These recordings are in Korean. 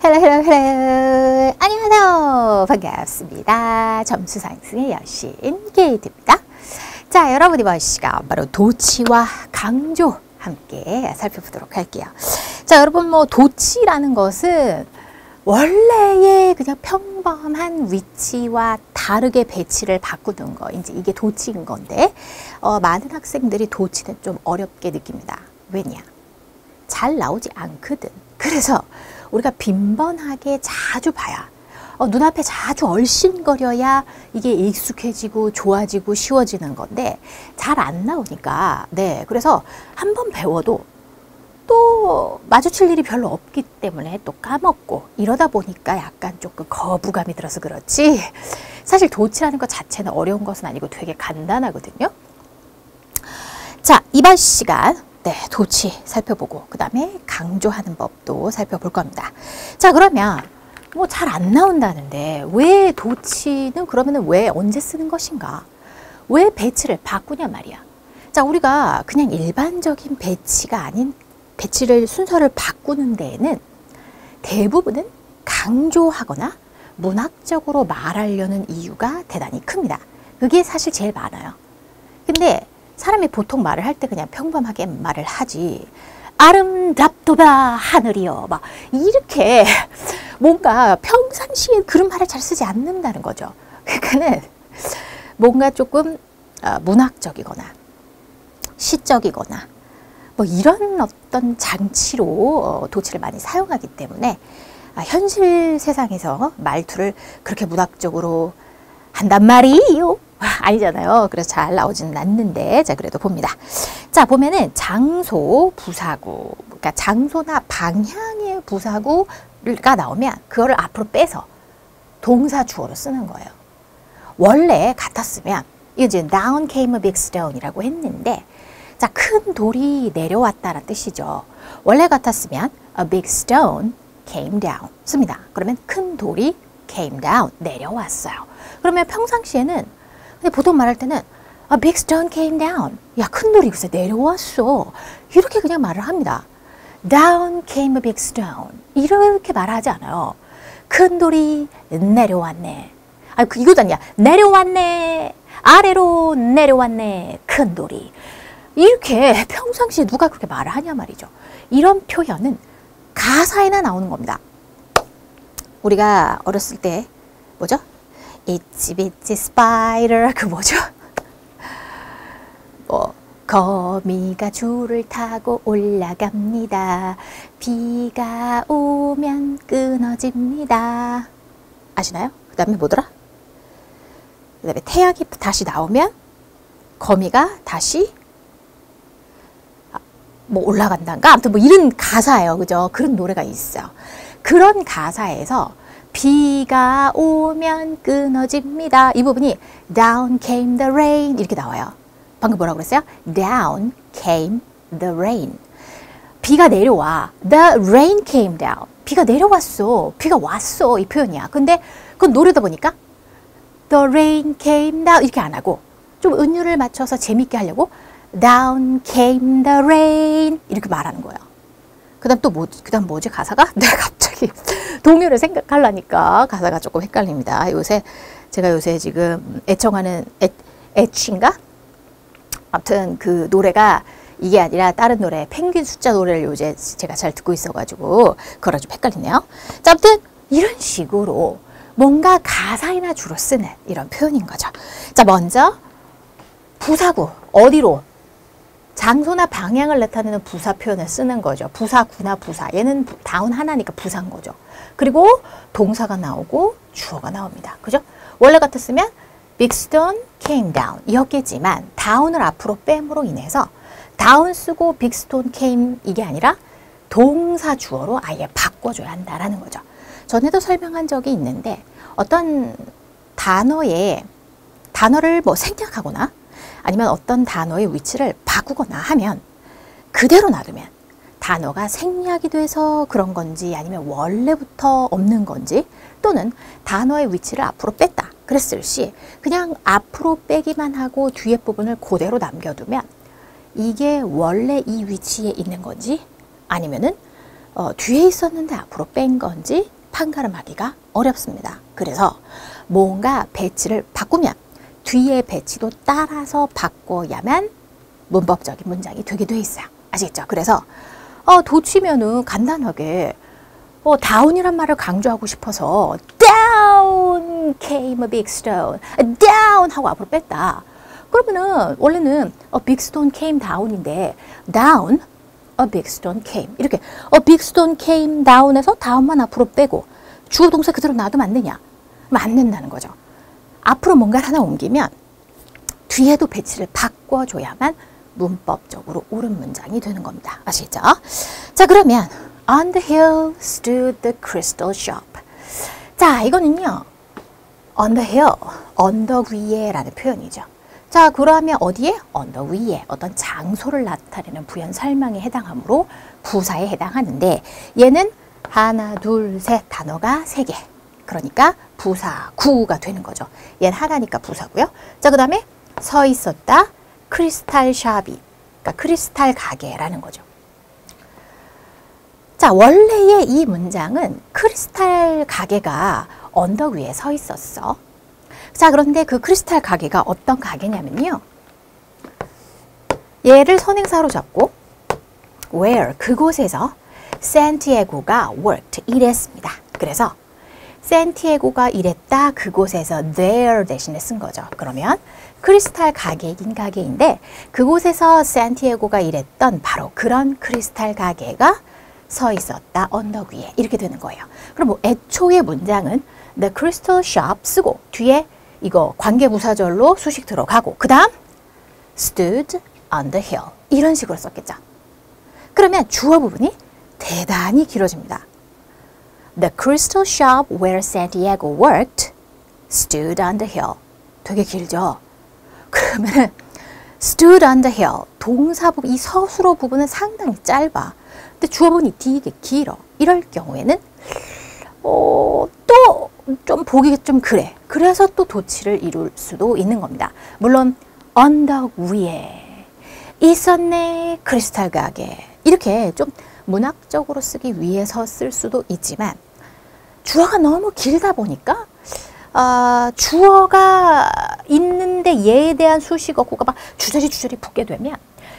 헬로 안녕하세요. 반갑습니다. 점수상승의 여신 게이트입니다. 자, 여러분 이번 시간 바로 도치와 강조 함께 살펴보도록 할게요. 자, 여러분 도치라는 것은 원래의 그냥 평범한 위치와 다르게 배치를 바꾸는 거, 이제 이게 도치인 건데 많은 학생들이 도치는 좀 어렵게 느낍니다. 왜냐? 잘 나오지 않거든. 그래서 우리가 빈번하게 자주 봐야 눈앞에 자주 얼씬거려야 이게 익숙해지고 좋아지고 쉬워지는 건데 잘 안 나오니까 그래서 한번 배워도 또 마주칠 일이 별로 없기 때문에 또 까먹고 이러다 보니까 약간 조금 거부감이 들어서 그렇지 사실 도치라는 것 자체는 어려운 것은 아니고 되게 간단하거든요. 자, 이번 시간 도치 살펴보고 그 다음에 강조하는 법도 살펴볼 겁니다. 자, 그러면 잘 안 나온다는데 왜 도치는 그러면은 왜 언제 쓰는 것인가? 왜 배치를 바꾸냐 말이야. 자, 우리가 그냥 일반적인 배치가 아닌 배치를 순서를 바꾸는 데에는 대부분은 강조하거나 문학적으로 말하려는 이유가 대단히 큽니다. 그게 사실 제일 많아요. 근데 사람이 보통 말을 할 때 그냥 평범하게 말을 하지 아름답도다 하늘이여 막 이렇게 뭔가 평상시에 그런 말을 잘 쓰지 않는다는 거죠. 그러니까는 뭔가 조금 문학적이거나 시적이거나 이런 어떤 장치로 도치를 많이 사용하기 때문에 현실 세상에서 말투를 그렇게 문학적으로 한단 말이요? 아니잖아요. 그래서 잘 나오지는 않는데, 자, 그래도 봅니다. 자, 보면은 장소, 부사구, 그러니까 장소나 방향의 부사구가 나오면 그거를 앞으로 빼서 동사 주어로 쓰는 거예요. 원래 같았으면, 이제 down came a big stone이라고 했는데, 자, 큰 돌이 내려왔다는 뜻이죠. 원래 같았으면 a big stone came down 씁니다. 그러면 큰 돌이 came down 내려왔어요. 그러면 평상시에는 근데 보통 말할 때는 a big stone came down. 야, 큰 돌이 글쎄 내려왔어. 이렇게 그냥 말을 합니다. Down came a big stone. 이렇게 말하지 않아요. 큰 돌이 내려왔네. 아니, 이거도 아니야. 내려왔네. 아래로 내려왔네. 큰 돌이. 이렇게 평상시에 누가 그렇게 말을 하냐 말이죠. 이런 표현은 가사에나 나오는 겁니다. 우리가 어렸을 때 뭐죠? Itsy bitsy spider 그 뭐죠? 거미가 줄을 타고 올라갑니다. 비가 오면 끊어집니다. 아시나요? 그 다음에 뭐더라? 그 다음에 태양이 다시 나오면 거미가 다시 올라간다인가? 아무튼 이런 가사예요. 그죠? 그런 노래가 있어요. 그런 가사에서 비가 오면 끊어집니다. 이 부분이 down came the rain 이렇게 나와요. 방금 뭐라고 그랬어요? down came the rain. 비가 내려와. the rain came down. 비가 내려왔어. 비가 왔어. 이 표현이야. 근데 그건 노래다 보니까 the rain came down 이렇게 안 하고 좀 은유를 맞춰서 재밌게 하려고 down came the rain 이렇게 말하는 거예요. 그 다음 또 그다음 뭐지 가사가? 내가 갑자기 동요를 생각하려니까 가사가 조금 헷갈립니다. 제가 요새 지금 애청하는 애취인가? 아무튼 그 노래가 이게 아니라 다른 노래 펭귄 숫자 노래를 요새 제가 잘 듣고 있어가지고 그거랑 좀 헷갈리네요. 자, 아무튼 이런 식으로 뭔가 가사에나 주로 쓰는 이런 표현인 거죠. 자, 먼저 부사구 어디로? 장소나 방향을 나타내는 부사 표현을 쓰는 거죠. 부사구나 부사. 얘는 다운 하나니까 부사인 거죠. 그리고 동사가 나오고 주어가 나옵니다. 그죠? 원래 같았으면 big stone came down 이었겠지만 다운을 앞으로 뺨으로 인해서 다운 쓰고 big stone came 이게 아니라 동사 주어로 아예 바꿔줘야 한다라는 거죠. 전에도 설명한 적이 있는데 어떤 단어를 생략하거나 아니면 어떤 단어의 위치를 바꾸거나 하면 그대로 놔두면 단어가 생략이 돼서 그런 건지 아니면 원래부터 없는 건지 또는 단어의 위치를 앞으로 뺐다 그랬을 시 그냥 앞으로 빼기만 하고 뒤에 부분을 그대로 남겨두면 이게 원래 이 위치에 있는 건지 아니면은 뒤에 있었는데 앞으로 뺀 건지 판가름하기가 어렵습니다. 그래서 뭔가 배치를 바꾸면 뒤에 배치도 따라서 바꿔야만 문법적인 문장이 되게 돼 있어요. 아시겠죠? 그래서 도치면은 간단하게 down이란 말을 강조하고 싶어서 down came a big stone, down 하고 앞으로 뺐다. 그러면은 원래는 a big stone came down인데 down a big stone came 이렇게 a big stone came down에서 down만 앞으로 빼고 주어 동사 그대로 놔두면 안 되냐? 안 된다는 거죠. 앞으로 뭔가를 하나 옮기면 뒤에도 배치를 바꿔줘야만 문법적으로 옳은 문장이 되는 겁니다. 아시겠죠? 자, 그러면 on the hill stood the crystal shop. 자, 이거는요. on the hill, 언덕 위에 라는 표현이죠. 자, 그러면 어디에? 언덕 위에 어떤 장소를 나타내는 부연 설명에 해당하므로 부사에 해당하는데 얘는 하나, 둘, 셋 단어가 3개. 그러니까 부사 구가 되는 거죠. 얘는 하나니까 부사고요. 자, 그 다음에 서 있었다. 크리스탈 샵이, 그러니까 크리스탈 가게라는 거죠. 자, 원래의 이 문장은 크리스탈 가게가 언덕 위에 서 있었어. 자, 그런데 그 크리스탈 가게가 어떤 가게냐면요. 얘를 선행사로 잡고 where, 그곳에서 산티아고가 worked, 일했습니다. 그래서 산티아고가 일했다, 그곳에서 there 대신에 쓴 거죠. 그러면 크리스탈 가게이긴 가게인데 그곳에서 산티아고가 일했던 바로 그런 크리스탈 가게가 서 있었다, 언덕 위에 이렇게 되는 거예요. 그럼 뭐 애초의 문장은 the crystal shop 쓰고 뒤에 이거 관계부사절로 수식 들어가고 그 다음 stood on the hill 이런 식으로 썼겠죠. 그러면 주어 부분이 대단히 길어집니다. The crystal shop where Santiago worked stood on the hill. 되게 길죠? 그러면은 stood on the hill, 동사 부분, 이 서술어 부분은 상당히 짧아. 근데 주어 부분이 되게 길어. 이럴 경우에는 또 좀 보기 좀 그래. 그래서 또 도치를 이룰 수도 있는 겁니다. 물론 언덕 위에 있었네 크리스탈 가게 이렇게 좀 문학적으로 쓰기 위해서 쓸 수도 있지만 주어가 너무 길다 보니까 주어가 있는데 얘에 대한 수식어구가 막 주저리 붙게 되면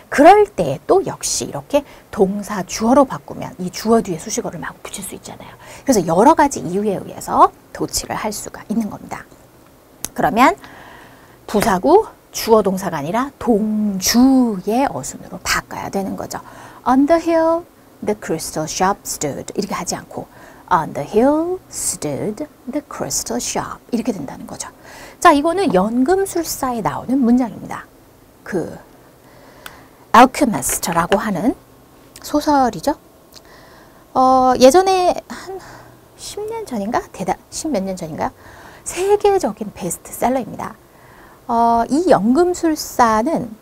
그럴 때 또 역시 이렇게 동사 주어로 바꾸면 이 주어 뒤에 수식어를 막 붙일 수 있잖아요. 그래서 여러 가지 이유에 의해서 도치를 할 수가 있는 겁니다. 그러면 부사구 주어 동사가 아니라 동주의 어순으로 바꿔야 되는 거죠. On the hill, the crystal shop stood. 이렇게 하지 않고 On the hill stood the crystal shop. 이렇게 된다는 거죠. 자, 이거는 연금술사에 나오는 문장입니다. 그 알케미스트라고 하는 소설이죠. 예전에 한 10년 전인가? 십몇 년 전인가요? 세계적인 베스트셀러입니다. 이 연금술사는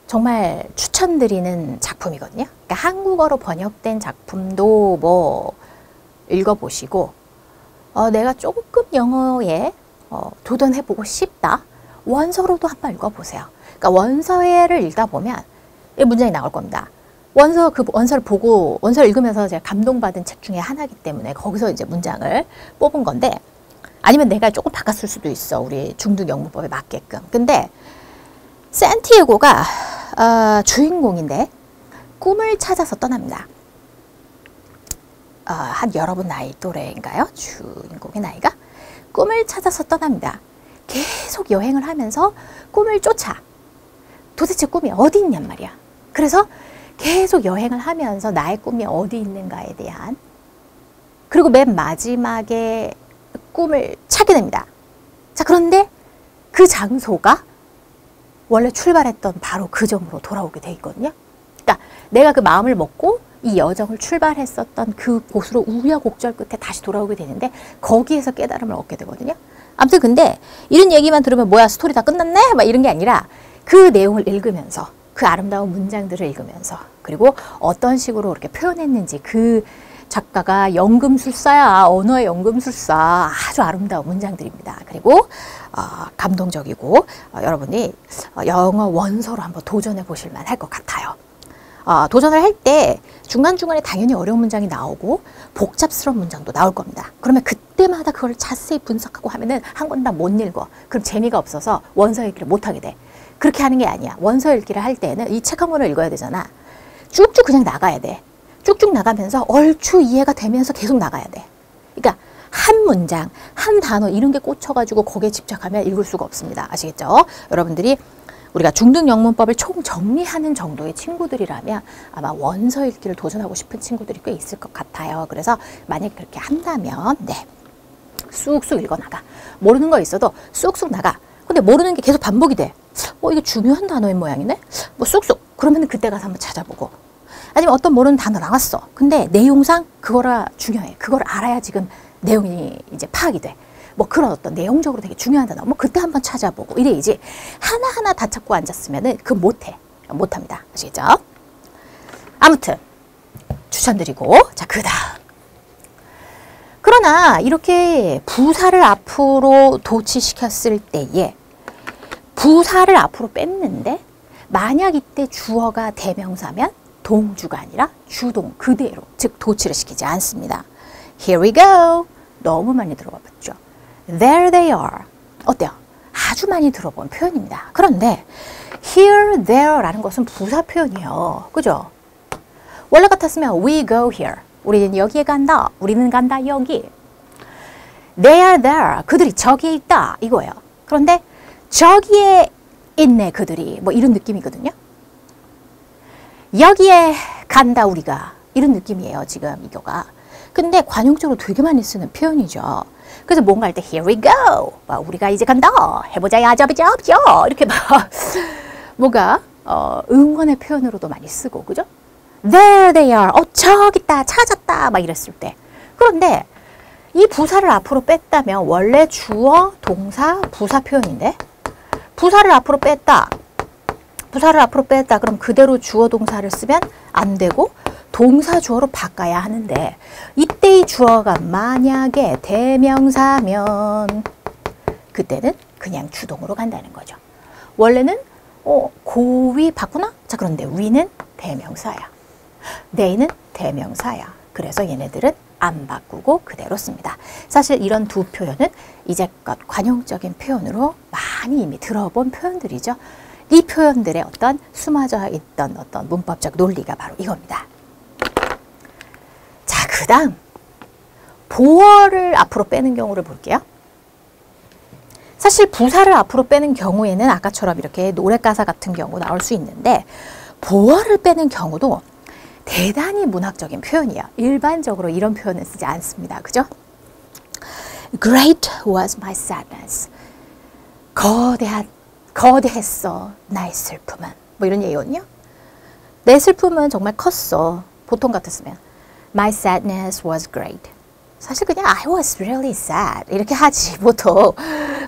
정말 추천드리는 작품이거든요. 그러니까 한국어로 번역된 작품도 뭐 읽어보시고 내가 조금 영어에 도전해보고 싶다. 원서로도 한번 읽어보세요. 그러니까 원서를 읽다 보면 이 문장이 나올 겁니다. 원서를 읽으면서 제가 감동받은 책 중에 하나이기 때문에 거기서 이제 문장을 뽑은 건데 아니면 내가 조금 바꿨을 수도 있어. 우리 중등 영문법에 맞게끔. 근데 산티아고가 주인공인데 꿈을 찾아서 떠납니다. 한 여러분 나이 또래인가요? 주인공의 나이가? 꿈을 찾아서 떠납니다. 계속 여행을 하면서 꿈을 쫓아. 도대체 꿈이 어디 있냔 말이야. 그래서 계속 여행을 하면서 나의 꿈이 어디 있는가에 대한 그리고 맨 마지막에 꿈을 찾게 됩니다. 자, 그런데 그 장소가 원래 출발했던 바로 그 점으로 돌아오게 돼 있거든요. 그러니까 내가 그 마음을 먹고 이 여정을 출발했었던 그 곳으로 우여곡절 끝에 다시 돌아오게 되는데 거기에서 깨달음을 얻게 되거든요. 아무튼 근데 이런 얘기만 들으면 뭐야 스토리 다 끝났네? 막 이런 게 아니라 그 내용을 읽으면서 그 아름다운 문장들을 읽으면서 그리고 어떤 식으로 이렇게 표현했는지 그 작가가 연금술사야. 언어의 연금술사. 아주 아름다운 문장들입니다. 그리고 감동적이고 여러분이 영어 원서로 한번 도전해 보실 만할 것 같아요. 도전을 할 때 중간중간에 당연히 어려운 문장이 나오고 복잡스러운 문장도 나올 겁니다. 그러면 그때마다 그걸 자세히 분석하고 하면은 한 권 다 못 읽어. 그럼 재미가 없어서 원서 읽기를 못하게 돼. 그렇게 하는 게 아니야. 원서 읽기를 할 때는 이 책 한 권을 읽어야 되잖아. 쭉쭉 그냥 나가야 돼. 쭉쭉 나가면서 얼추 이해가 되면서 계속 나가야 돼. 그러니까 한 문장, 한 단어 이런 게 꽂혀가지고 거기에 집착하면 읽을 수가 없습니다. 아시겠죠? 여러분들이 우리가 중등 영문법을 총 정리하는 정도의 친구들이라면 아마 원서 읽기를 도전하고 싶은 친구들이 꽤 있을 것 같아요. 그래서 만약 그렇게 한다면 쑥쑥 읽어나가. 모르는 거 있어도 쑥쑥 나가. 근데 모르는 게 계속 반복이 돼. 이게 중요한 단어인 모양이네? 쑥쑥. 그러면 그때 가서 한번 찾아보고. 아니면 어떤 모르는 단어 나왔어. 근데 내용상 그거라 중요해. 그걸 알아야 지금 내용이 이제 파악이 돼. 그런 어떤 내용적으로 되게 중요한 단어. 그때 한번 찾아보고 이래야지. 하나하나 다 찾고 앉았으면은 그거 못해. 못합니다. 아시겠죠? 아무튼 추천드리고. 자, 그 다음. 그러나 이렇게 부사를 앞으로 도치시켰을 때에 부사를 앞으로 뺐는데 만약 이때 주어가 대명사면 동주가 아니라 주동 그대로, 즉 도치를 시키지 않습니다. Here we go. 너무 많이 들어봐 봤죠. There they are. 어때요? 아주 많이 들어본 표현입니다. 그런데 here, there 라는 것은 부사 표현이에요. 그죠? 원래 같았으면 we go here. 우리는 여기에 간다. 우리는 간다. 여기. They are there. 그들이 저기에 있다. 이거예요. 그런데 저기에 있네 그들이. 이런 느낌이거든요. 여기에 간다 우리가. 이런 느낌이에요. 지금 이거가. 근데 관용적으로 되게 많이 쓰는 표현이죠. 그래서 뭔가 할 때 here we go. 우리가 이제 간다. 해보자. 야자보자. 이렇게 뭐가 응원의 표현으로도 많이 쓰고 그죠? There they are. 저기 있다. 찾았다. 이랬을 때. 그런데 이 부사를 앞으로 뺐다면 원래 주어, 동사, 부사 표현인데 부사를 앞으로 뺐다. 부사를 앞으로 뺐다. 그럼 그대로 주어, 동사를 쓰면 안 되고 동사, 주어로 바꿔야 하는데 이때의 주어가 만약에 대명사면 그때는 그냥 주동으로 간다는 거죠. 원래는 고위 바꾸나? 자, 그런데 위는 대명사야. they는 대명사야. 그래서 얘네들은 안 바꾸고 그대로 씁니다. 사실 이런 두 표현은 이제껏 관용적인 표현으로 많이 이미 들어본 표현들이죠. 이 표현들의 어떤 숨어져 있던 어떤 문법적 논리가 바로 이겁니다. 자, 그 다음 보어를 앞으로 빼는 경우를 볼게요. 사실 부사를 앞으로 빼는 경우에는 아까처럼 이렇게 노래가사 같은 경우 나올 수 있는데 보어를 빼는 경우도 대단히 문학적인 표현이야. 일반적으로 이런 표현은 쓰지 않습니다. 그죠? Great was my sadness. 거대했어 나의 슬픔은. 이런 얘기거든요. 내 슬픔은 정말 컸어. 보통 같았으면 My sadness was great. 사실 그냥 I was really sad 이렇게 하지. 보통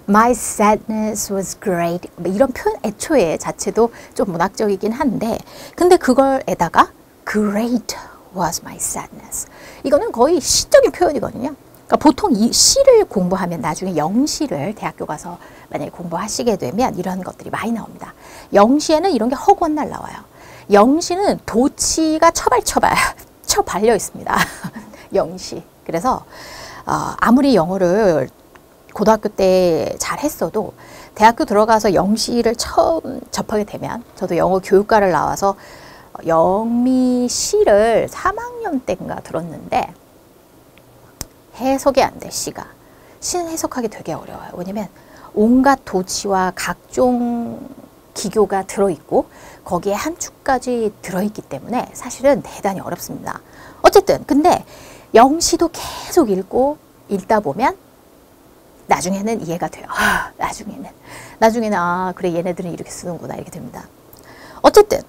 My sadness was great 이런 표현 애초에 자체도 좀 문학적이긴 한데 근데 그걸에다가 Great was my sadness. 이거는 거의 시적인 표현이거든요. 그러니까 보통 이 시를 공부하면 나중에 영시를 대학교 가서 만약에 공부하시게 되면 이런 것들이 많이 나옵니다. 영시에는 이런 게 허구한날 나와요. 영시는 도치가 처발려 있습니다. 영시. 그래서 아무리 영어를 고등학교 때 잘했어도 대학교 들어가서 영시를 처음 접하게 되면 저도 영어 교육과를 나와서 영미시를 3학년 때인가 들었는데 해석이 안 돼. 시가. 시는 해석하기 되게 어려워요. 왜냐면 온갖 도치와 각종 기교가 들어있고 거기에 한 축까지 들어있기 때문에 사실은 대단히 어렵습니다. 어쨌든 근데 영시도 계속 읽다 보면 나중에는 이해가 돼요. 나중에는 그래 얘네들은 이렇게 쓰는구나 이렇게 됩니다. 어쨌든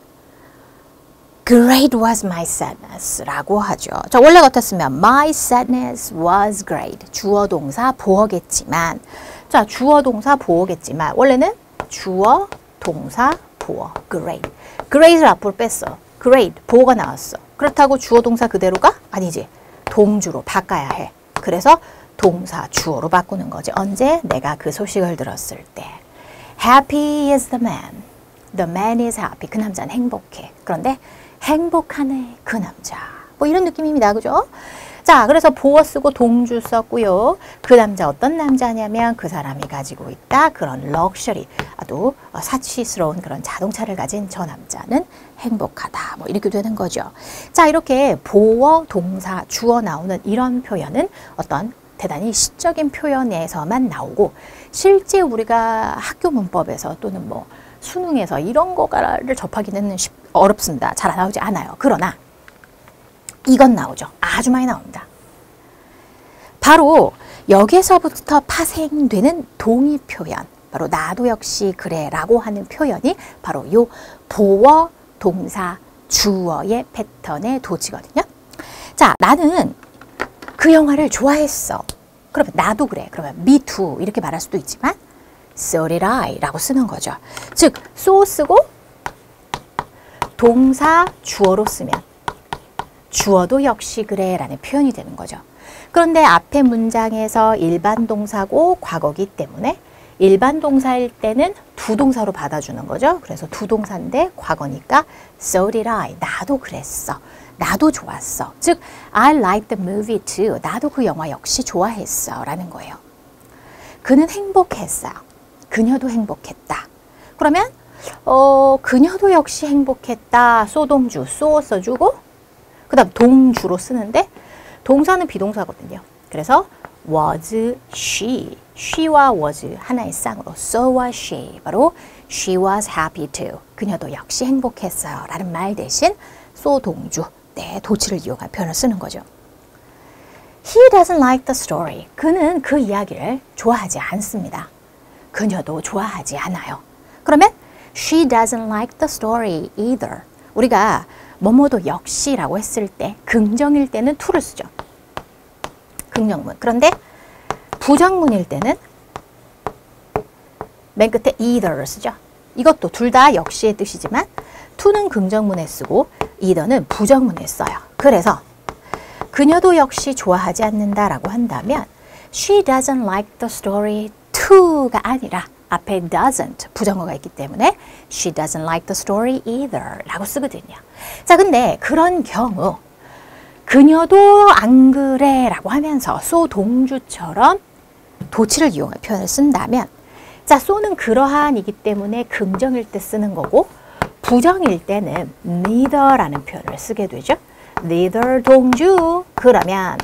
Great was my sadness 라고 하죠. 자, 원래 같았으면 My sadness was great. 주어, 동사, 보어겠지만 자, 주어, 동사, 보어겠지만 원래는 주어, 동사, 보어. Great. Great을 앞으로 뺐어. Great. 보어가 나왔어. 그렇다고 주어, 동사 그대로가? 아니지. 동주로 바꿔야 해. 그래서 동사, 주어로 바꾸는 거지. 언제? 내가 그 소식을 들었을 때. Happy is the man. The man is happy. 그 남자는 행복해. 그런데 행복하네 그 남자. 뭐 이런 느낌입니다. 그죠? 자, 그래서 보어 쓰고 동주 썼고요. 그 남자 어떤 남자냐면 그 사람이 가지고 있다. 그런 럭셔리, 아주 사치스러운 그런 자동차를 가진 저 남자는 행복하다. 뭐 이렇게 되는 거죠. 자, 이렇게 보어, 동사, 주어 나오는 이런 표현은 어떤 대단히 시적인 표현에서만 나오고 실제 우리가 학교 문법에서 또는 뭐 수능에서 이런 거를 접하기는 어렵습니다. 잘 나오지 않아요. 그러나 이건 나오죠. 아주 많이 나옵니다. 바로 여기서부터 파생되는 동의 표현, 바로 나도 역시 그래 라고 하는 표현이 바로 요 보어, 동사, 주어의 패턴의 도치거든요. 자, 나는 그 영화를 좋아했어. 그러면 나도 그래. 그러면 me too 이렇게 말할 수도 있지만 so did I 라고 쓰는 거죠. 즉, so 쓰고 동사, 주어로 쓰면 주어도 역시 그래 라는 표현이 되는 거죠. 그런데 앞에 문장에서 일반 동사고 과거기 때문에 일반 동사일 때는 두 동사로 받아주는 거죠. 그래서 두 동사인데 과거니까 so did I, 나도 그랬어. 나도 좋았어. 즉, I liked the movie too. 나도 그 영화 역시 좋아했어 라는 거예요. 그는 행복했어요. 그녀도 행복했다. 그러면 그녀도 역시 행복했다. 소동주, so 써주고 그 다음 동주로 쓰는데 동사는 비동사거든요. 그래서 was she, she와 was 하나의 쌍으로 so was she, 바로 she was happy too. 그녀도 역시 행복했어요 라는 말 대신 so 동주, 네, 도치를 이용한 표현을 쓰는 거죠. He doesn't like the story. 그는 그 이야기를 좋아하지 않습니다. 그녀도 좋아하지 않아요. 그러면 she doesn't like the story either. 우리가 뭐뭐도 역시라고 했을 때 긍정일 때는 to를 쓰죠. 긍정문. 그런데 부정문일 때는 맨 끝에 either를 쓰죠. 이것도 둘 다 역시의 뜻이지만 to는 긍정문에 쓰고 either는 부정문에 써요. 그래서 그녀도 역시 좋아하지 않는다라고 한다면 she doesn't like the story to가 아니라 앞에 doesn't 부정어가 있기 때문에 she doesn't like the story either 라고 쓰거든요. 자, 근데 그런 경우 그녀도 안 그래 라고 하면서 so 동주처럼 도치를 이용한 표현을 쓴다면 자, so는 그러한이기 때문에 긍정일 때 쓰는 거고 부정일 때는 neither라는 표현을 쓰게 되죠. neither 동주. 그러면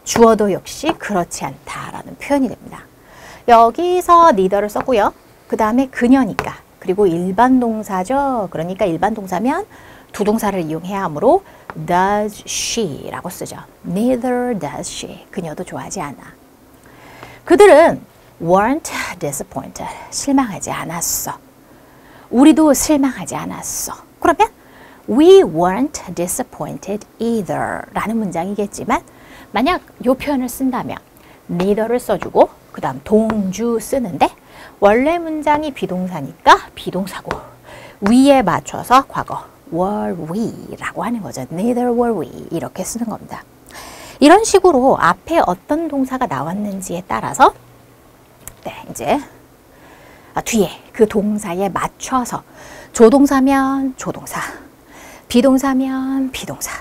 주어도 역시 그렇지 않다라는 표현이 됩니다. 여기서 neither를 썼고요. 그 다음에 그녀니까 그리고 일반 동사죠. 그러니까 일반 동사면 두 동사를 이용해야 하므로 does she 라고 쓰죠. neither does she. 그녀도 좋아하지 않아. 그들은 weren't disappointed. 실망하지 않았어. 우리도 실망하지 않았어. 그러면 we weren't disappointed either 라는 문장이겠지만 만약 이 표현을 쓴다면 neither를 써주고 그 다음 동주 쓰는데 원래 문장이 비동사니까 비동사고 we에 맞춰서 과거 were we 라고 하는 거죠. neither were we 이렇게 쓰는 겁니다. 이런 식으로 앞에 어떤 동사가 나왔는지에 따라서 네, 이제 뒤에 그 동사에 맞춰서 조동사면 조동사, 비동사면 비동사,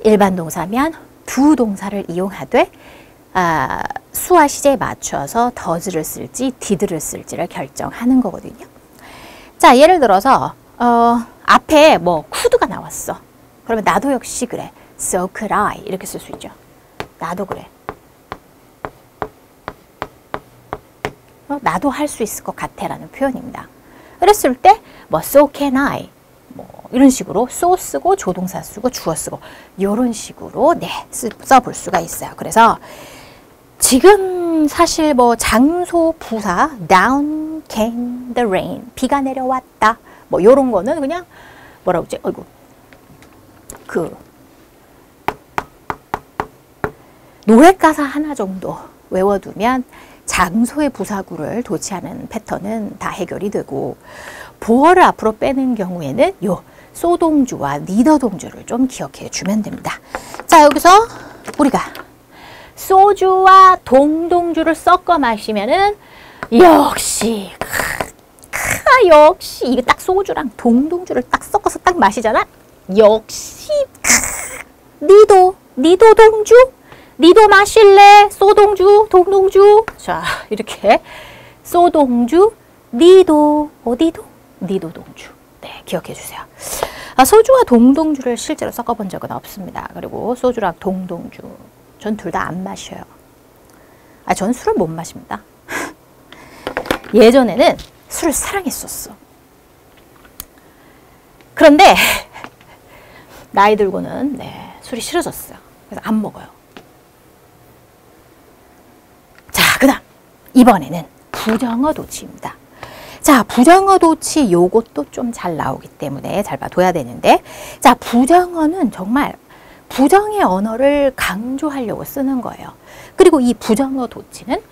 일반 동사면 두 동사를 이용하되 수와 시제에 맞춰서 does를 쓸지 did를 쓸지를 결정하는 거거든요. 자, 예를 들어서 앞에 뭐 could가 나왔어. 그러면 나도 역시 그래. so could I 이렇게 쓸 수 있죠. 나도 그래. 나도 할 수 있을 것 같아 라는 표현입니다. 그랬을 때 뭐 so can I 뭐 이런 식으로 so 쓰고 조동사 쓰고 주어 쓰고 이런 식으로 네, 써볼 수가 있어요. 그래서 지금 사실 뭐 장소 부사 down came the rain 비가 내려왔다 뭐 이런 거는 그냥 뭐라고 그러지? 어이구 그 노래 가사 하나 정도 외워두면 장소의 부사구를 도치하는 패턴은 다 해결이 되고 보어를 앞으로 빼는 경우에는 요 소동주와 니더 동주를 좀 기억해 주면 됩니다. 자, 여기서 우리가 소주와 동동주를 섞어 마시면은 역시 역시 이거 딱 소주랑 동동주를 딱 섞어서 딱 마시잖아. 역시 니도 동주? 니도 마실래? 소동주, 동동주. 자, 이렇게 소동주, 니도 어디도? 니도 동주. 네, 기억해 주세요. 소주와 동동주를 실제로 섞어본 적은 없습니다. 그리고 소주랑 동동주, 전 둘 다 안 마셔요. 전 술을 못 마십니다. 예전에는 술을 사랑했었어. 그런데 나이 들고는 술이 싫어졌어요. 그래서 안 먹어요. 자, 그 다음 이번에는 부정어 도치입니다. 자, 부정어 도치 요것도 좀 잘 나오기 때문에 잘 봐둬야 되는데, 자, 부정어는 정말 부정의 언어를 강조하려고 쓰는 거예요. 그리고 이 부정어 도치는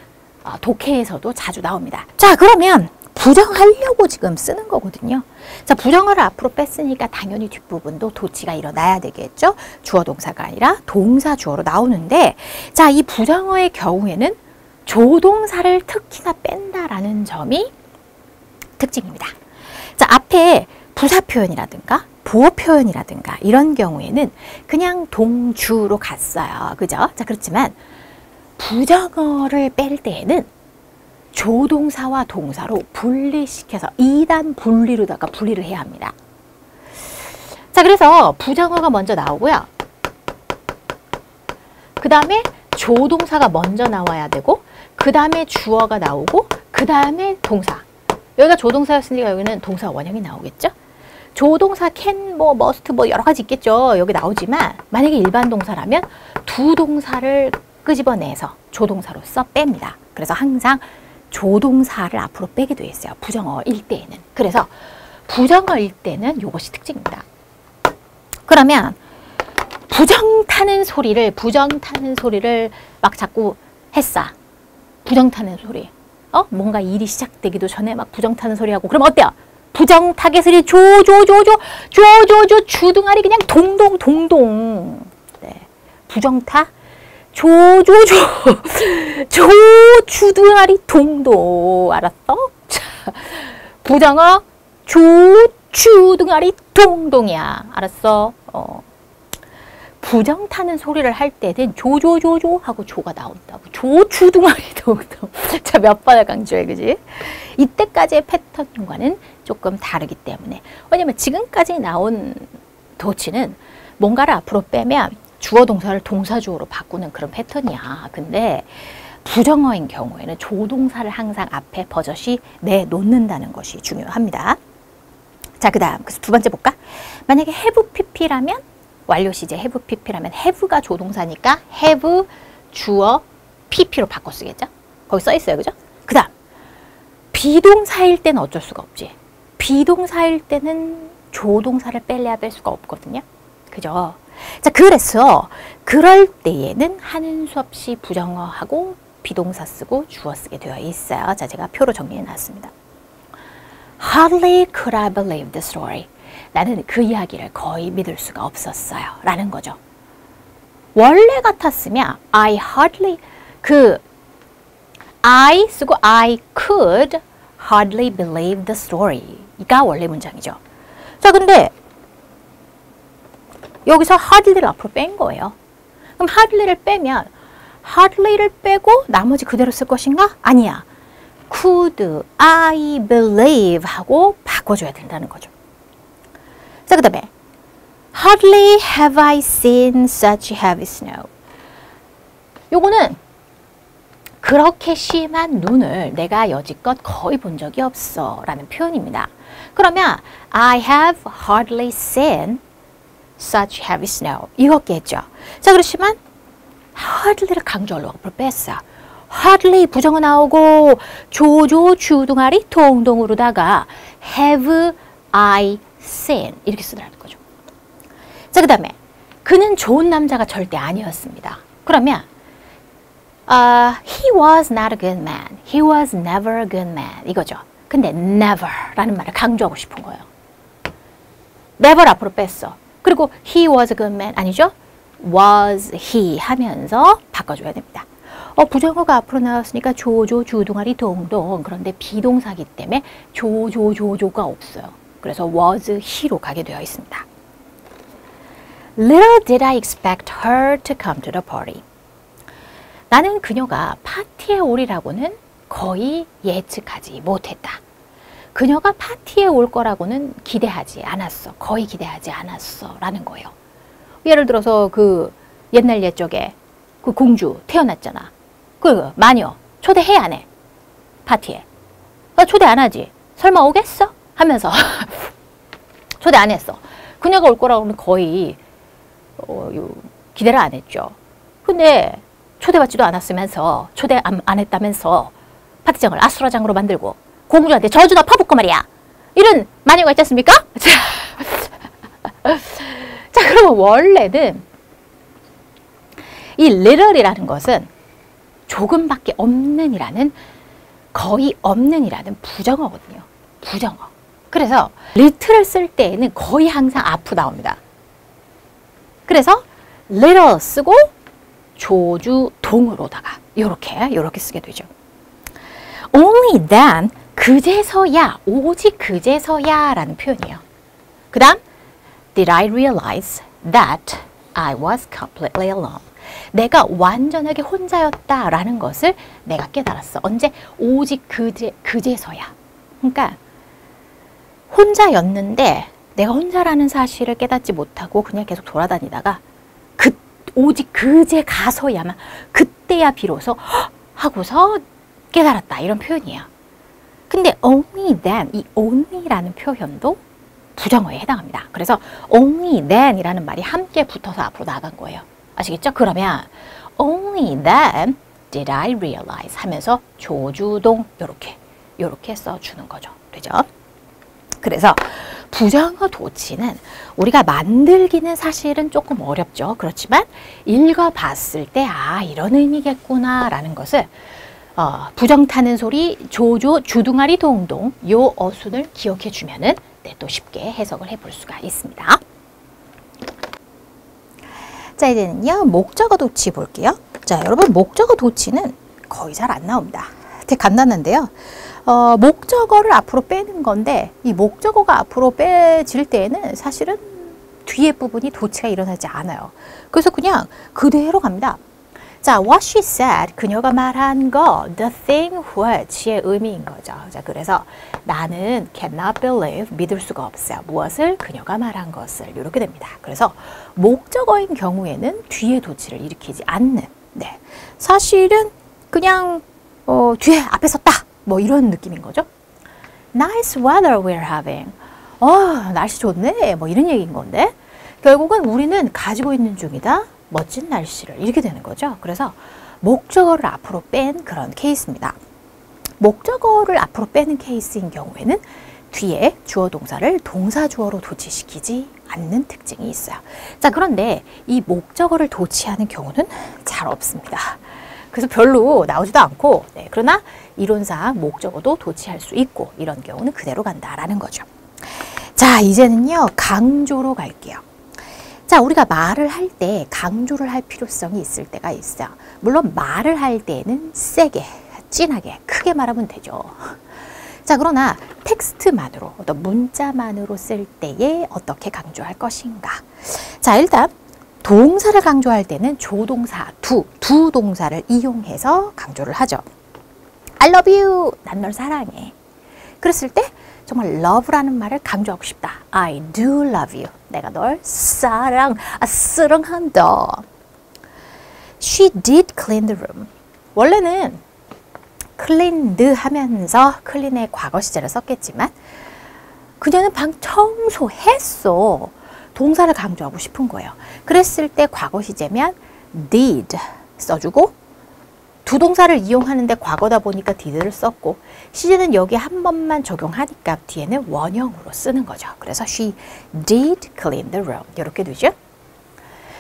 독해에서도 자주 나옵니다. 자, 그러면 부정하려고 지금 쓰는 거거든요. 자, 부정어를 앞으로 뺐으니까 당연히 뒷부분도 도치가 일어나야 되겠죠. 주어 동사가 아니라 동사 주어로 나오는데, 자, 이 부정어의 경우에는 조동사를 특히나 뺀다라는 점이 특징입니다. 자, 앞에 부사 표현이라든가 보어 표현이라든가 이런 경우에는 그냥 동주로 갔어요. 그죠? 자, 그렇지만 부정어를 뺄 때에는 조동사와 동사로 분리시켜서 2단 분리로다가 분리를 해야 합니다. 자, 그래서 부정어가 먼저 나오고요. 그 다음에 조동사가 먼저 나와야 되고, 그 다음에 주어가 나오고, 그 다음에 동사. 여기가 조동사였으니까 여기는 동사 원형이 나오겠죠? 조동사 can, must, 여러 가지 있겠죠. 여기 나오지만 만약에 일반 동사라면 두 동사를 끄집어내서 조동사로서 뺍니다. 그래서 항상 조동사를 앞으로 빼게 되어 있어요. 부정어일 때에는. 그래서 부정어일 때는 이것이 특징입니다. 그러면 부정 타는 소리를 막 자꾸 했어. 부정 타는 소리. 뭔가 일이 시작되기도 전에 막 부정 타는 소리 하고 그러면 어때요? 부정 타겟 소리 주둥아리 그냥 동동. 네. 부정타 주둥아리 동동. 알았어? 자, 부정어 주둥아리 동동이야. 알았어? 부정 타는 소리를 할 때는 조조 하고 조가 나온다고. 주둥아리 동동. 자, 몇 번을 강조해, 그지? 이때까지의 패턴과는 조금 다르기 때문에. 왜냐면 지금까지 나온 도치는 뭔가를 앞으로 빼면 주어 동사를 동사 주어로 바꾸는 그런 패턴이야. 근데 부정어인 경우에는 조동사를 항상 앞에 버젓이 내놓는다는 것이 중요합니다. 자, 그 다음 그래서 두 번째 볼까? 만약에 have pp라면 완료 시제 have pp라면 have가 조동사니까 have 주어 pp로 바꿔 쓰겠죠? 거기 써 있어요. 그죠? 그 다음 비동사일 때는 어쩔 수가 없지. 비동사일 때는 조동사를 뺄래야 뺄 수가 없거든요. 그죠? 자, 그래서 그럴 때에는 하는 수 없이 부정어하고 비동사 쓰고 주어 쓰게 되어 있어요. 자, 제가 표로 정리해 놨습니다. Hardly could I believe the story. 나는 그 이야기를 거의 믿을 수가 없었어요. 라는 거죠. 원래 같았으면 I hardly I 쓰고 I could hardly believe the story 가 원래 문장이죠. 자, 근데 여기서 hardly를 앞으로 뺀 거예요. 그럼 hardly를 빼면 hardly를 빼고 나머지 그대로 쓸 것인가? 아니야. could I believe 하고 바꿔줘야 된다는 거죠. 자, 그 다음에 hardly have I seen such heavy snow. 요거는 그렇게 심한 눈을 내가 여지껏 거의 본 적이 없어 라는 표현입니다. 그러면 I have hardly seen such heavy snow 이거겠죠. 자, 그렇지만 hardly를 강조하려고 앞으로 뺐어. hardly 부정어 나오고 조조 주둥아리 동동으로다가 have I seen 이렇게 쓰더라는 거죠. 자, 그 다음에 그는 좋은 남자가 절대 아니었습니다. 그러면 he was not a good man. He was never a good man. 이거죠. 근데 never 라는 말을 강조하고 싶은 거예요. never 앞으로 뺐어. 그리고 he was a good man 아니죠? was he 하면서 바꿔줘야 됩니다. 부정어가 앞으로 나왔으니까 조조, 주둥아리, 동동. 그런데 비동사기 때문에 조조조조가 없어요. 그래서 was he로 가게 되어 있습니다. Little did I expect her to come to the party. 나는 그녀가 파티에 오리라고는 거의 예측하지 못했다. 그녀가 파티에 올 거라고는 기대하지 않았어. 거의 기대하지 않았어. 라는 거예요. 예를 들어서 그 옛날 옛적에 그 공주 태어났잖아. 그 마녀 초대해 안 해? 파티에. 초대 안 하지? 설마 오겠어? 하면서 초대 안 했어. 그녀가 올 거라고는 거의 기대를 안 했죠. 근데 초대받지도 않았으면서 초대 안 했다면서 파티장을 아수라장으로 만들고 공주한테 저주나 퍼붓고 말이야. 이런 마녀가 있지 않습니까? 자, 그러면 원래는 이 little이라는 것은 조금밖에 없는 이라는, 거의 없는 이라는 부정어거든요. 부정어. 그래서 little을 쓸 때에는 거의 항상 앞으로 나옵니다. 그래서 little 쓰고 조주동으로다가 요렇게 쓰게 되죠. Only then, 그제서야, 오직 그제서야 라는 표현이에요. 그 다음 Did I realize that I was completely alone. 내가 완전하게 혼자였다 라는 것을 내가 깨달았어. 언제? 오직 그제서야. 그러니까 혼자였는데 내가 혼자라는 사실을 깨닫지 못하고 그냥 계속 돌아다니다가 오직 그제 가서야만, 그때야 비로소 하고서 깨달았다, 이런 표현이에요. 근데 only then, 이 only라는 표현도 부정어에 해당합니다. 그래서 only then 이라는 말이 함께 붙어서 앞으로 나간 거예요. 아시겠죠? 그러면 only then did I realize 하면서 조주동 요렇게 써주는 거죠. 되죠? 그래서 부정어 도치는 우리가 만들기는 사실은 조금 어렵죠. 그렇지만 읽어봤을 때 이런 의미겠구나 라는 것을 부정 타는 소리, 조조, 주둥아리, 동동 요 어순을 기억해 주면은 또 쉽게 해석을 해볼 수가 있습니다. 자, 이제는요 목적어 도치 볼게요. 자, 여러분 목적어 도치는 거의 잘 안 나옵니다. 되게 간단한데요. 목적어를 앞으로 빼는 건데 이 목적어가 앞으로 빼질 때에는 사실은 뒤에 부분이 도치가 일어나지 않아요. 그래서 그냥 그대로 갑니다. 자, what she said, 그녀가 말한 거, the thing which의 의미인 거죠. 자, 그래서 나는 cannot believe, 믿을 수가 없어요. 무엇을? 그녀가 말한 것을. 이렇게 됩니다. 그래서 목적어인 경우에는 뒤에 도치를 일으키지 않는, 네, 사실은 그냥 뒤에 앞에 섰다, 뭐 이런 느낌인 거죠. Nice weather we're having. 날씨 좋네, 뭐 이런 얘기인 건데 결국은 우리는 가지고 있는 중이다. 멋진 날씨를, 이렇게 되는 거죠. 그래서 목적어를 앞으로 뺀 그런 케이스입니다. 목적어를 앞으로 빼는 케이스인 경우에는 뒤에 주어 동사를 동사 주어로 도치시키지 않는 특징이 있어요. 자, 그런데 이 목적어를 도치하는 경우는 잘 없습니다. 그래서 별로 나오지도 않고, 네, 그러나 이론상 목적어도 도치할 수 있고 이런 경우는 그대로 간다라는 거죠. 자, 이제는요 강조로 갈게요. 자, 우리가 말을 할 때 강조를 할 필요성이 있을 때가 있어요. 물론 말을 할 때는 세게, 진하게, 크게 말하면 되죠. 자, 그러나 텍스트만으로, 어떤 문자만으로 쓸 때에 어떻게 강조할 것인가. 자, 일단 동사를 강조할 때는 조동사 두 동사를 이용해서 강조를 하죠. I love you, 난 널 사랑해. 그랬을 때 정말 love라는 말을 강조하고 싶다. I do love you. 내가 널 사랑한다. She did clean the room. 원래는 cleaned 하면서 clean의 과거 시제를 썼겠지만 그녀는 방 청소했어. 동사를 강조하고 싶은 거예요. 그랬을 때 과거 시제면 did 써주고 두 동사를 이용하는데 과거다 보니까 did를 썼고 시제는 여기 한 번만 적용하니까 뒤에는 원형으로 쓰는 거죠. 그래서 she did clean the room. 이렇게 되죠.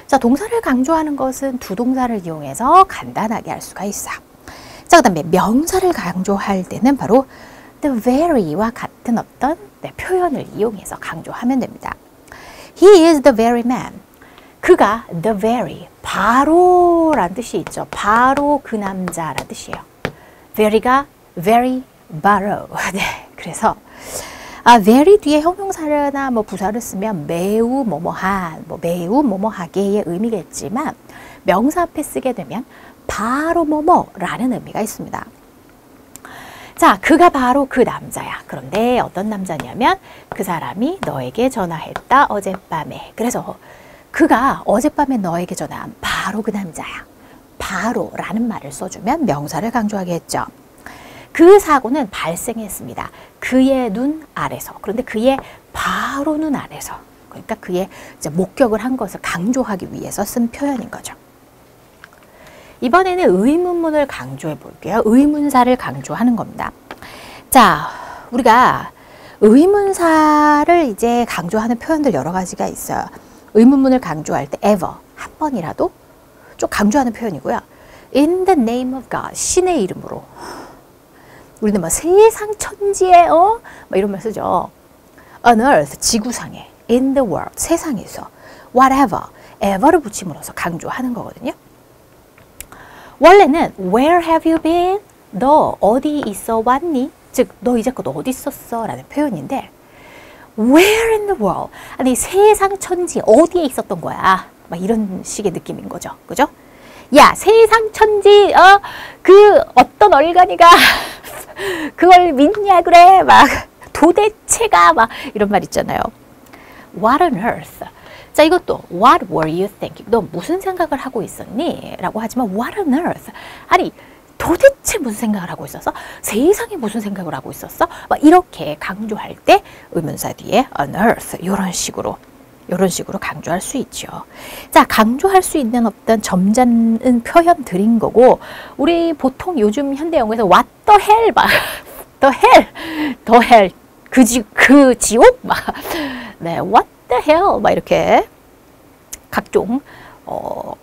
자, 동사를 강조하는 것은 두 동사를 이용해서 간단하게 할 수가 있어요. 자, 그 다음에 명사를 강조할 때는 바로 the very와 같은 어떤 표현을 이용해서 강조하면 됩니다. He is the very man. 그가 the very, 바로라는 뜻이 있죠. 바로 그 남자라는 뜻이에요. very가 very 바로. 네, 그래서 very 뒤에 형용사나 뭐 부사를 쓰면 매우 뭐뭐한, 뭐 매우 뭐뭐하게의 의미겠지만 명사 앞에 쓰게 되면 바로 뭐뭐라는 의미가 있습니다. 자, 그가 바로 그 남자야. 그런데 어떤 남자냐면 그 사람이 너에게 전화했다 어젯밤에. 그래서 그가 어젯밤에 너에게 전화한 바로 그 남자야. 바로라는 말을 써주면 명사를 강조하게 했죠. 그 사고는 발생했습니다. 그의 눈 아래서. 그런데 그의 바로 눈 아래서. 그러니까 그의 이제 목격을 한 것을 강조하기 위해서 쓴 표현인 거죠. 이번에는 의문문을 강조해 볼게요. 의문사를 강조하는 겁니다. 자, 우리가 의문사를 이제 강조하는 표현들 여러 가지가 있어요. 의문문을 강조할 때 ever, 한 번이라도 좀 강조하는 표현이고요. In the name of God, 신의 이름으로. 우리는 뭐 세상 천지에 뭐 이런 말 쓰죠. On earth, 지구상에. In the world, 세상에서. Whatever, ever를 붙임으로써 강조하는 거거든요. 원래는 Where have you been? 너 어디 있어 왔니? 즉, 너 이제껏 어디 있었어? 라는 표현인데 Where in the world? 아니, 세상 천지 어디에 있었던 거야? 막 이런 식의 느낌인 거죠. 그죠? 야, 세상 천지, 그 어떤 얼간이가 그걸 믿냐 그래? 막 도대체가 막 이런 말 있잖아요. What on earth? 자, 이것도 What were you thinking? 너 무슨 생각을 하고 있었니? 라고 하지만 What on earth? 아니, 도대체 무슨 생각을 하고 있었어? 세상에 무슨 생각을 하고 있었어? 막 이렇게 강조할 때 의문사 뒤에 on earth 이런 식으로 강조할 수 있죠. 자, 강조할 수 있는 어떤 점잖은 표현들인 거고, 우리 보통 요즘 현대 영어에서 what the hell 막 the hell 그 지옥 막 네, what the hell 막 이렇게 각종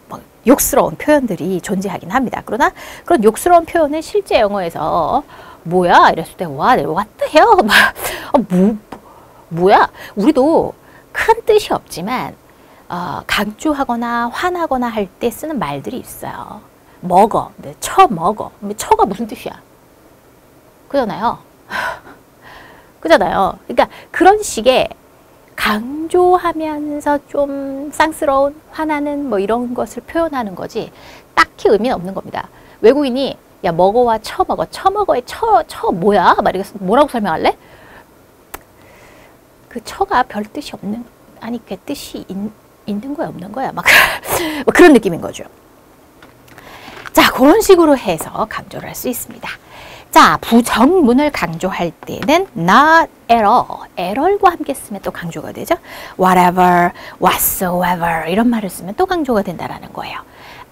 막 욕스러운 표현들이 존재하긴 합니다. 그러나 그런 욕스러운 표현은 실제 영어에서 뭐야 이랬을 때 what the hell 막 뭐야 우리도 큰 뜻이 없지만 강조하거나 화나거나 할 때 쓰는 말들이 있어요. 먹어, 네, 처먹어. 처가 무슨 뜻이야? 그잖아요. 그잖아요. 그러니까 그런 식의 강조하면서 좀 쌍스러운, 화나는 뭐 이런 것을 표현하는 거지 딱히 의미는 없는 겁니다. 외국인이 야 먹어와 처먹어. 처먹어의 처 뭐야? 막 이렇게 뭐라고 설명할래? 그 처가 별 뜻이 없는, 아니 그 뜻이 있는 거야 없는 거야 막 뭐 그런 느낌인 거죠. 자, 그런 식으로 해서 강조를 할 수 있습니다. 자, 부정문을 강조할 때는 not at all, at all과 함께 쓰면 또 강조가 되죠. whatever, whatsoever 이런 말을 쓰면 또 강조가 된다라는 거예요.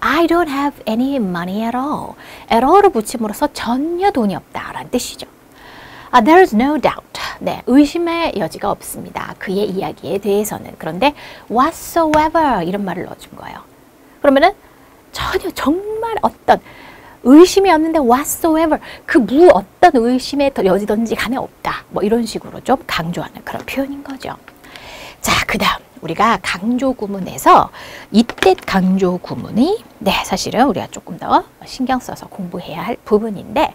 I don't have any money at all. at all을 붙임으로써 전혀 돈이 없다라는 뜻이죠. There's no doubt. 네, 의심의 여지가 없습니다. 그의 이야기에 대해서는. 그런데 whatsoever 이런 말을 넣어준 거예요. 그러면은 전혀 정말 어떤 의심이 없는데 whatsoever 그 어떤 의심의 여지든지 감에 없다. 뭐 이런 식으로 좀 강조하는 그런 표현인 거죠. 자, 그 다음 우리가 강조 구문에서 이때 강조 구문이 사실은 우리가 조금 더 신경 써서 공부해야 할 부분인데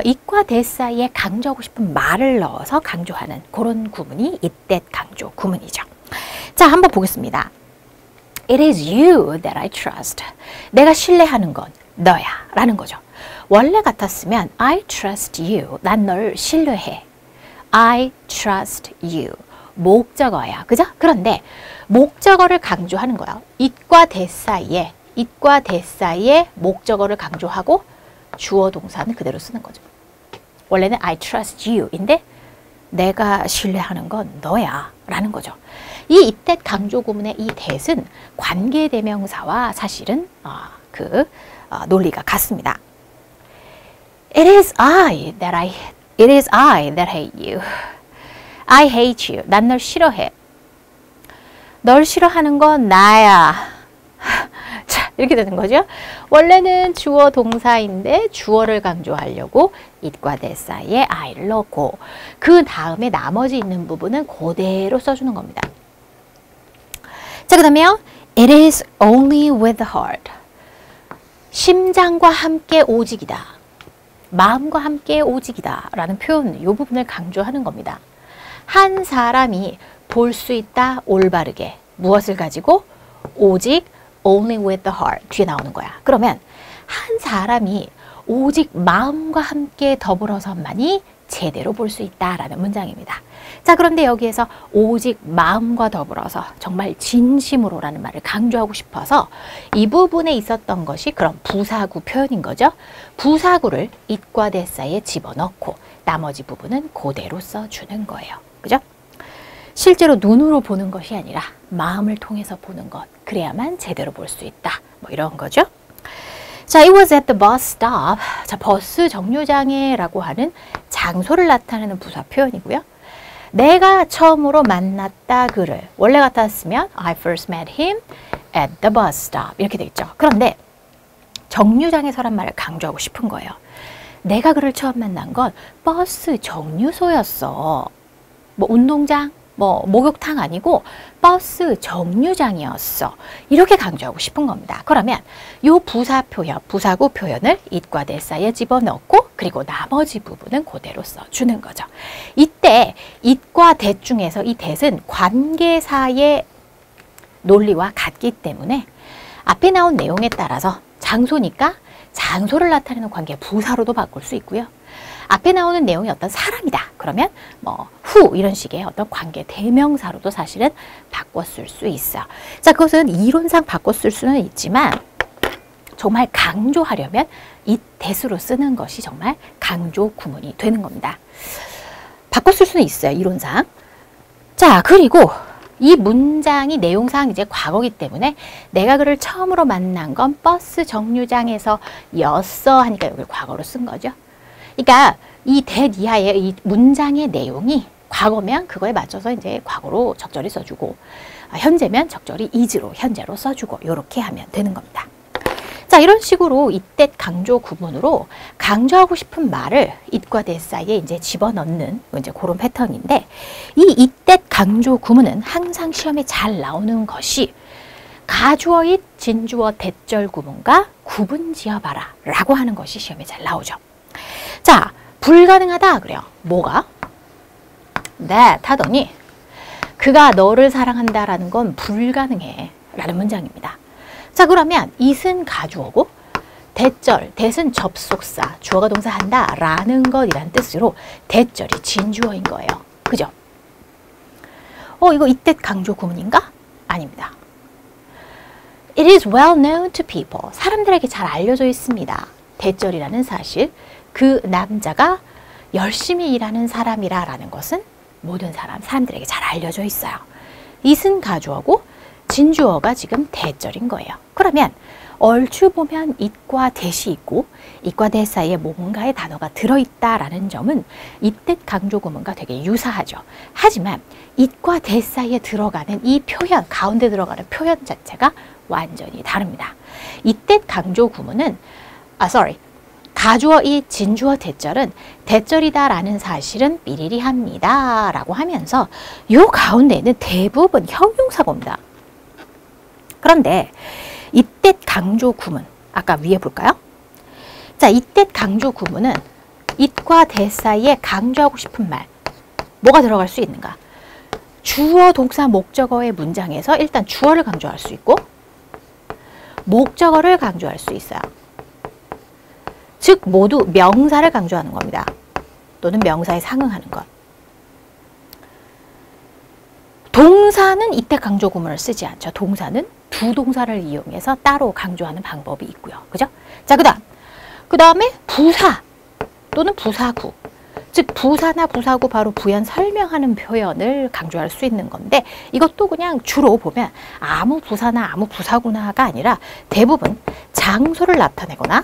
이과 대 사이에 강조하고 싶은 말을 넣어서 강조하는 그런 구문이 이때 강조 구문이죠. 자, 한번 보겠습니다. It is you that I trust. 내가 신뢰하는 건 너야 라는 거죠. 원래 같았으면 I trust you. 난 널 신뢰해. I trust you. 목적어야. 그죠? 그런데 목적어를 강조하는 거야. it과 that 사이에 목적어를 강조하고 주어 동사는 그대로 쓰는 거죠. 원래는 I trust you인데 내가 신뢰하는 건 너야 라는 거죠. 이 이때 강조 구문의 이 that은 관계대명사와 사실은 논리가 같습니다. It is I that hate you. I hate you. 난 널 싫어해. 널 싫어하는 건 나야. 자, 이렇게 되는 거죠. 원래는 주어 동사인데 주어를 강조하려고 it과 that 사이에 I를 넣고 그 다음에 나머지 있는 부분은 그대로 써주는 겁니다. 자, 그 다음에요. It is only with the heart. 심장과 함께 오직이다. 마음과 함께 오직이다 라는 표현, 이 부분을 강조하는 겁니다. 한 사람이 볼 수 있다 올바르게 무엇을 가지고? 오직 only with the heart 뒤에 나오는 거야. 그러면 한 사람이 오직 마음과 함께 더불어서만이 제대로 볼 수 있다라는 문장입니다. 자, 그런데 여기에서 오직 마음과 더불어서 정말 진심으로라는 말을 강조하고 싶어서 이 부분에 있었던 것이 그런 부사구 표현인 거죠. 부사구를 it과 that 사이에 집어넣고 나머지 부분은 그대로 써주는 거예요. 그죠? 실제로 눈으로 보는 것이 아니라 마음을 통해서 보는 것, 그래야만 제대로 볼 수 있다. 뭐 이런 거죠. 자, it was at the bus stop. 자, 버스 정류장에라고 하는 장소를 나타내는 부사 표현이고요. 내가 처음으로 만났다 그를. 원래 같았으면 I first met him at the bus stop. 이렇게 돼 있죠. 그런데 정류장에서란 말을 강조하고 싶은 거예요. 내가 그를 처음 만난 건 버스 정류소였어. 뭐 운동장, 뭐 목욕탕 아니고 버스 정류장이었어. 이렇게 강조하고 싶은 겁니다. 그러면 요 부사 표현, 부사구 표현을 it과 that 사이에 집어넣고 그리고 나머지 부분은 그대로 써주는 거죠. 이때 it과 that 중에서 이 that은 관계사의 논리와 같기 때문에 앞에 나온 내용에 따라서 장소니까 장소를 나타내는 관계 부사로도 바꿀 수 있고요. 앞에 나오는 내용이 어떤 사람이다. 그러면 뭐 who 이런 식의 어떤 관계 대명사로도 사실은 바꿔 쓸 수 있어. 자, 그것은 이론상 바꿔 쓸 수는 있지만 정말 강조하려면 이 that으로 쓰는 것이 정말 강조 구문이 되는 겁니다. 바꿔 쓸 수는 있어요. 이론상. 자, 그리고 이 문장이 내용상 이제 과거이기 때문에 내가 그를 처음으로 만난 건 버스 정류장에서 였어 하니까 여기 과거로 쓴 거죠. 그러니까 이 that 이하의 이 문장의 내용이 과거면 그거에 맞춰서 이제 과거로 적절히 써주고 현재면 적절히 is로 현재로 써주고 이렇게 하면 되는 겁니다. 자, 이런 식으로 이때 강조 구문으로 강조하고 싶은 말을 it과 that 사이에 이제 집어넣는 이제 그런 패턴인데 이 이때 강조 구문은 항상 시험에 잘 나오는 것이 가주어 it, 진주어 that절 구문과 구분 지어봐라 라고 하는 것이 시험에 잘 나오죠. 자, 불가능하다 그래요. 뭐가? that 하더니 그가 너를 사랑한다라는 건 불가능해 라는 문장입니다. 자, 그러면 it은 가주어고 that절, that은 접속사, 주어가 동사 한다 라는 것이란 뜻으로 that절이 진주어인 거예요. 그죠? 이거 이때 강조 구문인가? 아닙니다. It is well known to people. 사람들에게 잘 알려져 있습니다. that절이라는 사실, 그 남자가 열심히 일하는 사람이라는 것은 모든 사람들에게 잘 알려져 있어요. it은 가주어고 진주어가 지금 that절인 거예요. 그러면 얼추 보면 it과 that이 있고 it과 that 사이에 뭔가의 단어가 들어있다라는 점은 이때 강조 구문과 되게 유사하죠. 하지만 it과 that 사이에 들어가는 이 표현, 가운데 들어가는 표현 자체가 완전히 다릅니다. 이때 강조 구문은 가주어 it, 진주어 that절은 that절이다라는 사실은 삐리리합니다 라고 하면서 요 가운데는 대부분 형용사가 옵니다. 그런데 이때 강조 구문, 아까 위에 볼까요? 자, 이때 강조 구문은 it과 that 사이에 강조하고 싶은 말, 뭐가 들어갈 수 있는가? 주어, 동사, 목적어의 문장에서 일단 주어를 강조할 수 있고 목적어를 강조할 수 있어요. 즉 모두 명사를 강조하는 겁니다. 또는 명사에 상응하는 것. 동사는 이때 강조 구문을 쓰지 않죠. 동사는 두 동사를 이용해서 따로 강조하는 방법이 있고요. 그죠? 자, 그 다음에 부사 또는 부사구. 즉 부사나 부사구 바로 부연 설명하는 표현을 강조할 수 있는 건데 이것도 그냥 주로 보면 아무 부사나 아무 부사구나가 아니라 대부분 장소를 나타내거나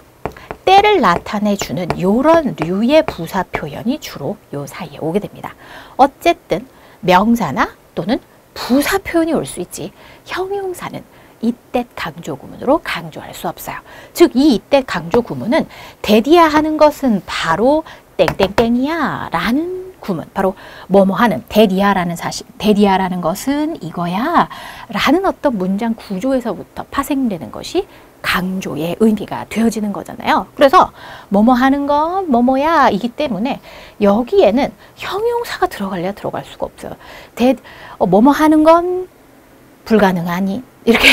때를 나타내주는 이런 류의 부사 표현이 주로 요 사이에 오게 됩니다. 어쨌든 명사나 또는 부사 표현이 올 수 있지 형용사는 이때 강조 구문으로 강조할 수 없어요. 즉 이 이때 강조 구문은 that이야 하는 것은 바로 땡땡땡이야 라는 구문. 바로 뭐뭐 하는, 대디아라는 사실, 대디아라는 것은 이거야 라는 어떤 문장 구조에서부터 파생되는 것이 강조의 의미가 되어지는 거잖아요. 그래서 뭐뭐 하는 건 뭐뭐야 이기 때문에 여기에는 형용사가 들어갈래야 들어갈 수가 없어요. 뭐뭐 하는 건 불가능하니 이렇게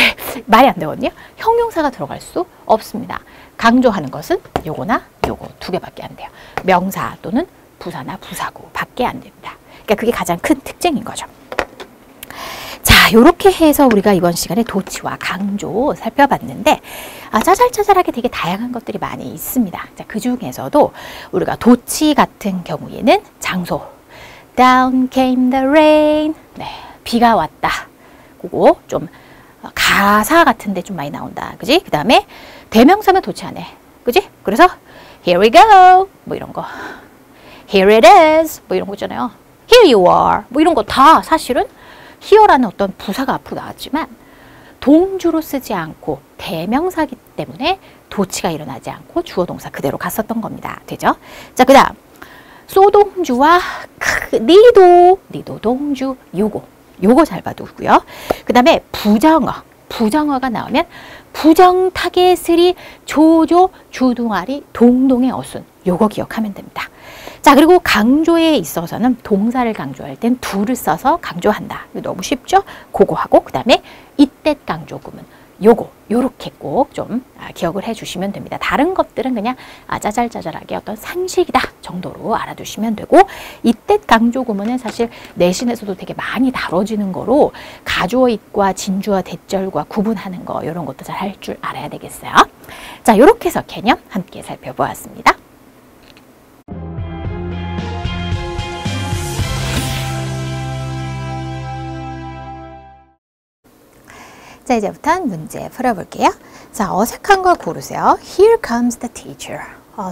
말이 안 되거든요. 형용사가 들어갈 수 없습니다. 강조하는 것은 요거나 요거 두 개밖에 안 돼요. 명사 또는 부사나 부사구 밖에 안 됩니다. 그러니까 그게 가장 큰 특징인 거죠. 자, 요렇게 해서 우리가 이번 시간에 도치와 강조 살펴봤는데 짜잘짜잘하게 되게 다양한 것들이 많이 있습니다. 자, 그 중에서도 우리가 도치 같은 경우에는 장소 Down came the rain. 네, 비가 왔다. 그거 좀 가사 같은데 좀 많이 나온다. 그지? 그 다음에 대명사면 도치하네. 그지? 그래서 Here we go. 뭐 이런 거. Here it is. 뭐 이런 거 있잖아요. Here you are. 뭐 이런 거 다 사실은 here라는 어떤 부사가 앞으로 나왔지만 동주로 쓰지 않고 대명사기 때문에 도치가 일어나지 않고 주어 동사 그대로 갔었던 겁니다. 되죠? 자, 그 다음 소동주와 니도 동주 요거 잘 봐두고요. 그 다음에 부정어가 나오면 부정 타겟을이 조조 주둥아리 동동의 어순 요거 기억하면 됩니다. 자, 그리고 강조에 있어서는 동사를 강조할 땐 do를 써서 강조한다. 이거 너무 쉽죠? 그거 하고 그 다음에 이때 강조 구문 요렇게 꼭 좀 기억을 해주시면 됩니다. 다른 것들은 그냥 짜잘짜잘하게 어떤 상식이다 정도로 알아두시면 되고 이때 강조 구문은 사실 내신에서도 되게 많이 다뤄지는 거로 가주어잇과 진주어 대절과 구분하는 거 이런 것도 잘 할 줄 알아야 되겠어요. 자, 요렇게 해서 개념 함께 살펴보았습니다. 자, 이제부터는 문제 풀어볼게요. 자, 어색한 걸 고르세요. Here comes the teacher.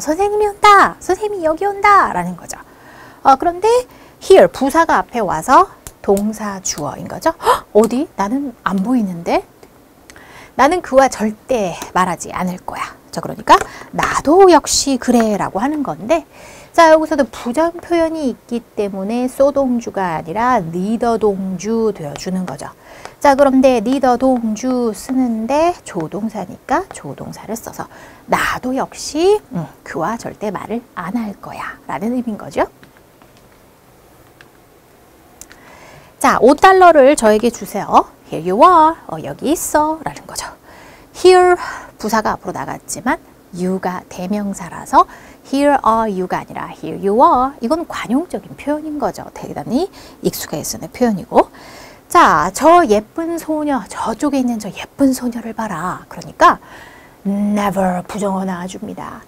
선생님이 온다. 선생님이 여기 온다. 라는 거죠. 그런데 here 부사가 앞에 와서 동사 주어인 거죠. 어디? 나는 안 보이는데? 나는 그와 절대 말하지 않을 거야. 자, 그러니까 나도 역시 그래 라고 하는 건데 자, 여기서도 부정 표현이 있기 때문에 소동주가 아니라 리더 동주 되어주는 거죠. 자, 그런데 리더 동주 쓰는데 조동사니까 조동사를 써서 나도 역시 그와 절대 말을 안 할 거야 라는 의미인 거죠. 자, $5를 저에게 주세요. Here you are. 여기 있어 라는 거죠. Here 부사가 앞으로 나갔지만 you가 대명사라서 Here are you가 아니라 Here you are. 이건 관용적인 표현인 거죠. 대단히 익숙해 있는 표현이고 자, 저 예쁜 소녀, 저쪽에 있는 저 예쁜 소녀를 봐라. 그러니까 never 부정어 나와줍니다.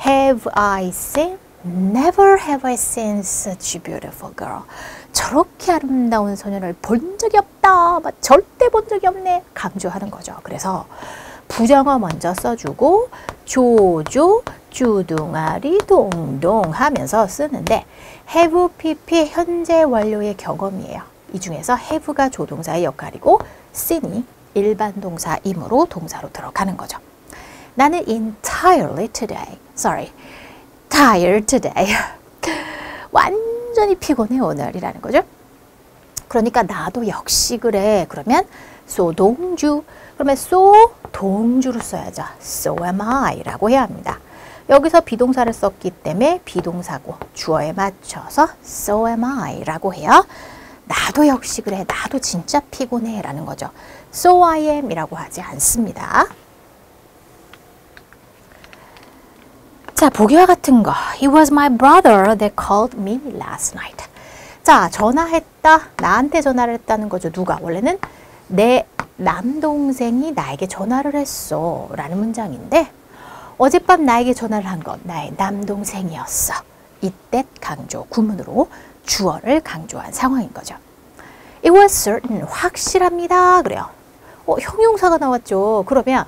Have I seen? Never have I seen such a beautiful girl. 저렇게 아름다운 소녀를 본 적이 없다. 절대 본 적이 없네. 강조하는 거죠. 그래서 부정어 먼저 써주고 조조, 주둥아리, 동동 하면서 쓰는데 have, pp 현재 완료의 경험이에요. 이 중에서 have가 조동사의 역할이고 seen이 일반 동사이므로 동사로 들어가는 거죠. 나는 tired today. 완전히 피곤해 오늘이라는 거죠. 그러니까 나도 역시 그래. 그러면 so 동주. 그러면 so 동주로 써야죠. So am I 라고 해야 합니다. 여기서 비동사를 썼기 때문에 비동사고 주어에 맞춰서 so am I 라고 해요. 나도 역시 그래. 나도 진짜 피곤해 라는 거죠. So I am 이라고 하지 않습니다. 자, 보기와 같은 거. It was my brother that called me last night. 자, 전화했다. 나한테 전화를 했다는 거죠. 누가? 원래는 내 남동생이 나에게 전화를 했어 라는 문장인데 어젯밤 나에게 전화를 한 건 나의 남동생이었어. 이때 강조 구문으로 주어를 강조한 상황인 거죠. It was certain, 확실합니다. 그래요. 형용사가 나왔죠. 그러면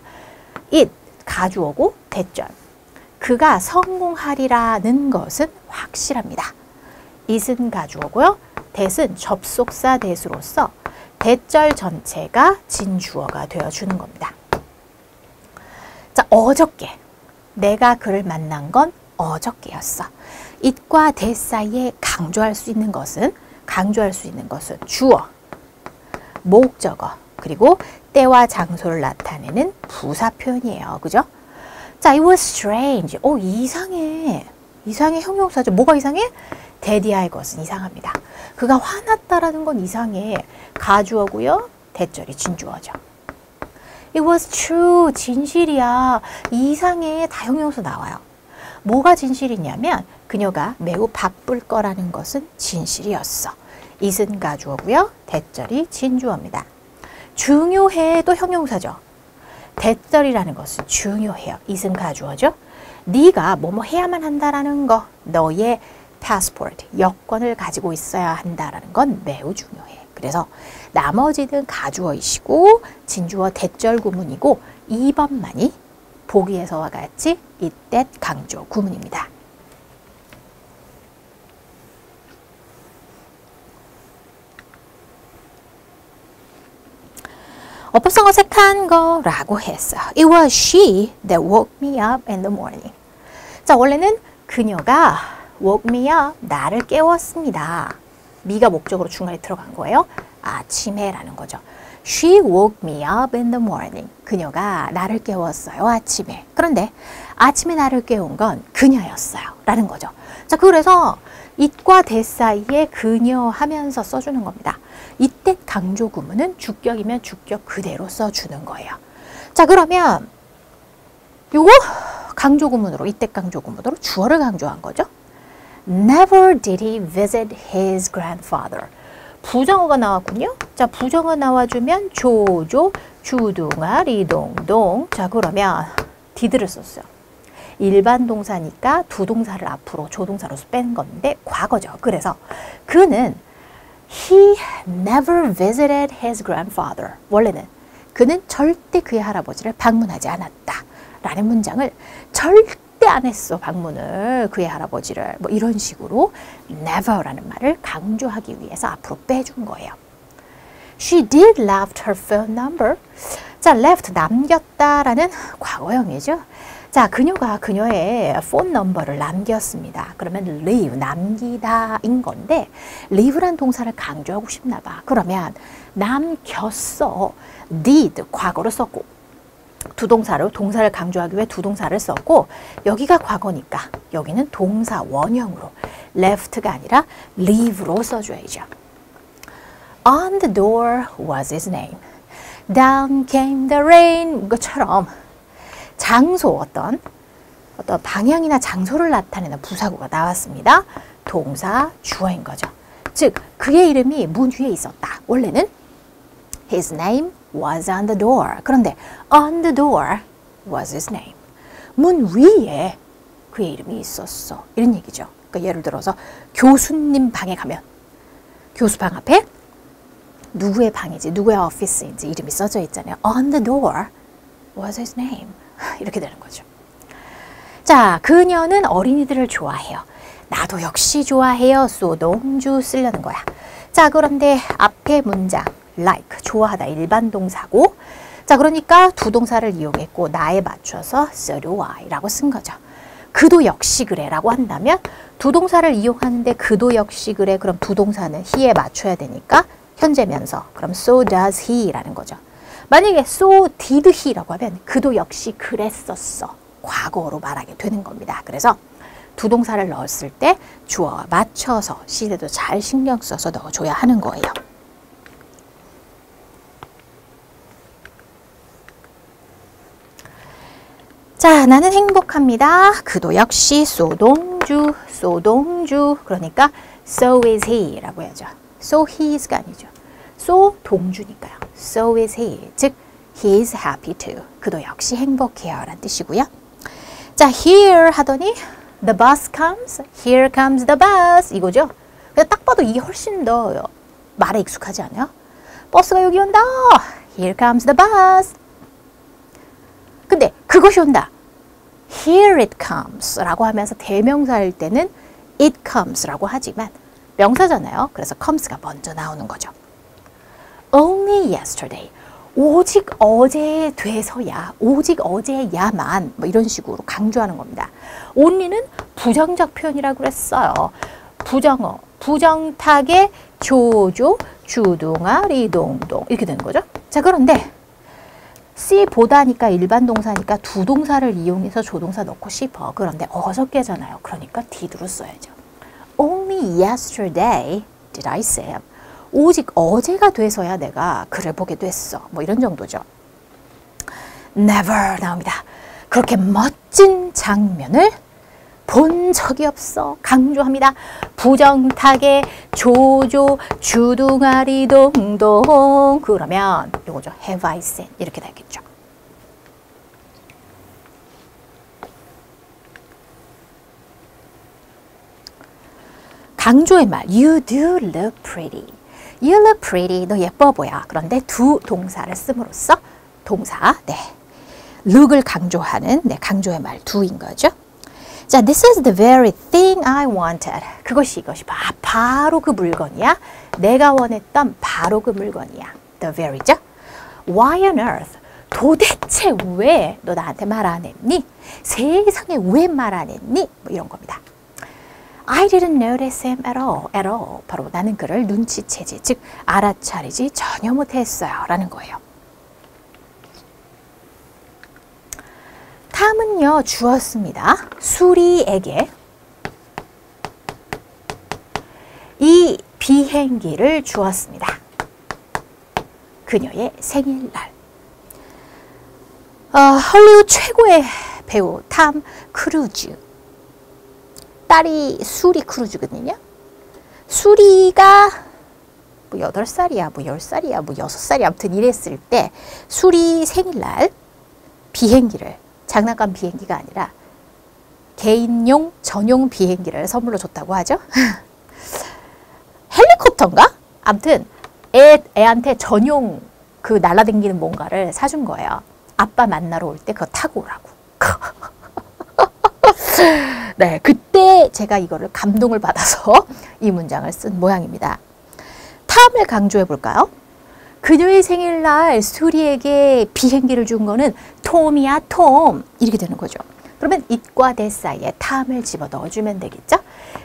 it, 가주어고 대절. 그가 성공하리라는 것은 확실합니다. it은 가주어고요. that은 접속사 that으로서 대절 전체가 진주어가 되어주는 겁니다. 자, 어저께. 내가 그를 만난 건 어저께였어. it과 that 사이에 강조할 수 있는 것은 주어, 목적어, 그리고 때와 장소를 나타내는 부사 표현이에요. 그죠? 자, it was strange. 이상해. 이상해 형용사죠. 뭐가 이상해? 대디아의 것은 이상합니다. 그가 화났다라는 건 이상해. 가주어고요. 대절이 진주어죠. It was true. 진실이야. 이상해. 다 형용사 나와요. 뭐가 진실이냐면 그녀가 매우 바쁠 거라는 것은 진실이었어. it은 가주어고요. 대절이 진주어입니다. 중요해 또 형용사죠. 대절이라는 것은 중요해요. it은 가주어죠. 네가 뭐뭐 해야만 한다라는 거, 너의 passport, 여권을 가지고 있어야 한다라는 건 매우 중요해. 그래서 나머지는 가주어이시고 진주어 대절 구문이고 2번만이 보기에서와 같이 it, that 강조 구문입니다. 어법성 어색한 거라고 했어. It was she that woke me up in the morning. 자, 원래는 그녀가 woke me up, 나를 깨웠습니다. me가 목적으로 중간에 들어간 거예요. 아침에 라는 거죠. She woke me up in the morning. 그녀가 나를 깨웠어요. 아침에. 그런데 아침에 나를 깨운 건 그녀였어요. 라는 거죠. 자, 그래서 it과 that 사이에 그녀 하면서 써주는 겁니다. 이때 강조 구문은 주격이면 주격 그대로 써주는 거예요. 자, 그러면 요거 강조 구문으로, 이때 강조 구문으로 주어를 강조한 거죠. Never did he visit his grandfather. 부정어가 나왔군요. 자, 부정어 나와주면 조조, 주둥아, 리동동. 자, 그러면 did를 썼어요. 일반 동사니까 두 동사를 앞으로 조동사로 뺀 건데 과거죠. 그래서 그는 He never visited his grandfather. 원래는 그는 절대 그의 할아버지를 방문하지 않았다. 라는 문장을 절대 안 했어. 방문을 그의 할아버지를. 뭐 이런 식으로 never라는 말을 강조하기 위해서 앞으로 빼준 거예요. She did left her phone number. 자, left 남겼다라는 과거형이죠. 자, 그녀가 그녀의 폰 넘버를 남겼습니다. 그러면 leave, 남기다인 건데 leave란 동사를 강조하고 싶나 봐. 그러면 남겼어. did, 과거로 썼고 동사를 강조하기 위해 두 동사를 썼고 여기가 과거니까 여기는 동사 원형으로 left가 아니라 leave로 써줘야죠. On the door was his name. Down came the rain. 이것처럼 장소, 어떤 방향이나 장소를 나타내는 부사구가 나왔습니다. 동사, 주어인 거죠. 즉, 그의 이름이 문 위에 있었다. 원래는 his name was on the door. 그런데 on the door was his name. 문 위에 그의 이름이 있었어. 이런 얘기죠. 그러니까 예를 들어서 교수님 방에 가면 교수 방 앞에 누구의 방인지 누구의 오피스인지 이름이 써져 있잖아요. On the door was his name. 이렇게 되는 거죠. 자, 그녀는 어린이들을 좋아해요. 나도 역시 좋아해요. 소동주 쓰려는 거야. 자, 그런데 앞에 문장 like, 좋아하다 일반 동사고 자, 그러니까 두 동사를 이용했고 나에 맞춰서 so do I 라고 쓴 거죠. 그도 역시 그래 라고 한다면 두 동사를 이용하는데 그도 역시 그래 그럼 두 동사는 he에 맞춰야 되니까 현재면서 그럼 so does he 라는 거죠. 만약에 so did he 라고 하면 그도 역시 그랬었어. 과거로 말하게 되는 겁니다. 그래서 두 동사를 넣었을 때 주어와 맞춰서 시제도 잘 신경 써서 넣어줘야 하는 거예요. 자, 나는 행복합니다. 그도 역시 소동주, 소동주. 그러니까 so is he 라고 해야죠. so heis가 아니죠. so 동주니까요. so is he. 즉, he is happy too. 그도 역시 행복해요. 라는 뜻이고요. 자, here 하더니 the bus comes. Here comes the bus. 이거죠. 그냥 딱 봐도 이게 훨씬 더 말에 익숙하지 않아요? 버스가 여기 온다. Here comes the bus. 근데 그것이 온다. Here it comes 라고 하면서 대명사일 때는 it comes 라고 하지만 명사잖아요. 그래서 comes가 먼저 나오는 거죠. Only yesterday. 오직 어제 돼서야, 오직 어제야만 뭐 이런 식으로 강조하는 겁니다. only는 부정적 표현이라고 그랬어요. 부정어, 부정탁의 조조, 주둥아리 동동 이렇게 되는 거죠. 자, 그런데 C보다니까 일반 동사니까 두 동사를 이용해서 조동사 넣고 싶어. 그런데 어저께잖아요. 그러니까 did로 써야죠. Only yesterday did I see him. 오직 어제가 돼서야 내가 그를 보게 됐어. 뭐 이런 정도죠. Never 나옵니다. 그렇게 멋진 장면을 본 적이 없어. 강조합니다. 부정탁의 조조 주둥아리 동동. 그러면 이거죠. Have I seen 이렇게 되겠죠. 강조의 말 You do look pretty. You look pretty. 너 예뻐 보여. 그런데 두 동사를 씀으로써 동사 네 look을 강조하는 네 강조의 말 do인 거죠. 자, this is the very thing I wanted. 이것이 바로 그 물건이야. 내가 원했던 바로 그 물건이야. The very죠. Why on earth? 도대체 왜 너 나한테 말 안 했니? 세상에 왜 말 안 했니? 뭐 이런 겁니다. I didn't notice him at all. 바로 나는 그를 눈치채지, 즉 알아차리지 전혀 못했어요. 라는 거예요. 탐은요 주었습니다. 수리에게 이 비행기를 주었습니다. 그녀의 생일날. 헐리우드 최고의 배우 탐 크루즈. 딸이 수리 크루즈거든요. 수리가 뭐 8살이야, 뭐 10살이야, 뭐 6살이야 아무튼 이랬을 때 수리 생일날 비행기를 장난감 비행기가 아니라 개인용 전용 비행기를 선물로 줬다고 하죠. 헬리콥터인가? 아무튼 애한테 전용 그 날아다니는 뭔가를 사준 거예요. 아빠 만나러 올 때 그거 타고 오라고. 네, 그때 제가 이거를 감동을 받아서 이 문장을 쓴 모양입니다. 탐을 강조해 볼까요? 그녀의 생일날 수리에게 비행기를 준 거는 톰이야, 톰. 이렇게 되는 거죠. 그러면 it과 that 사이에 탐을 집어넣어주면 되겠죠?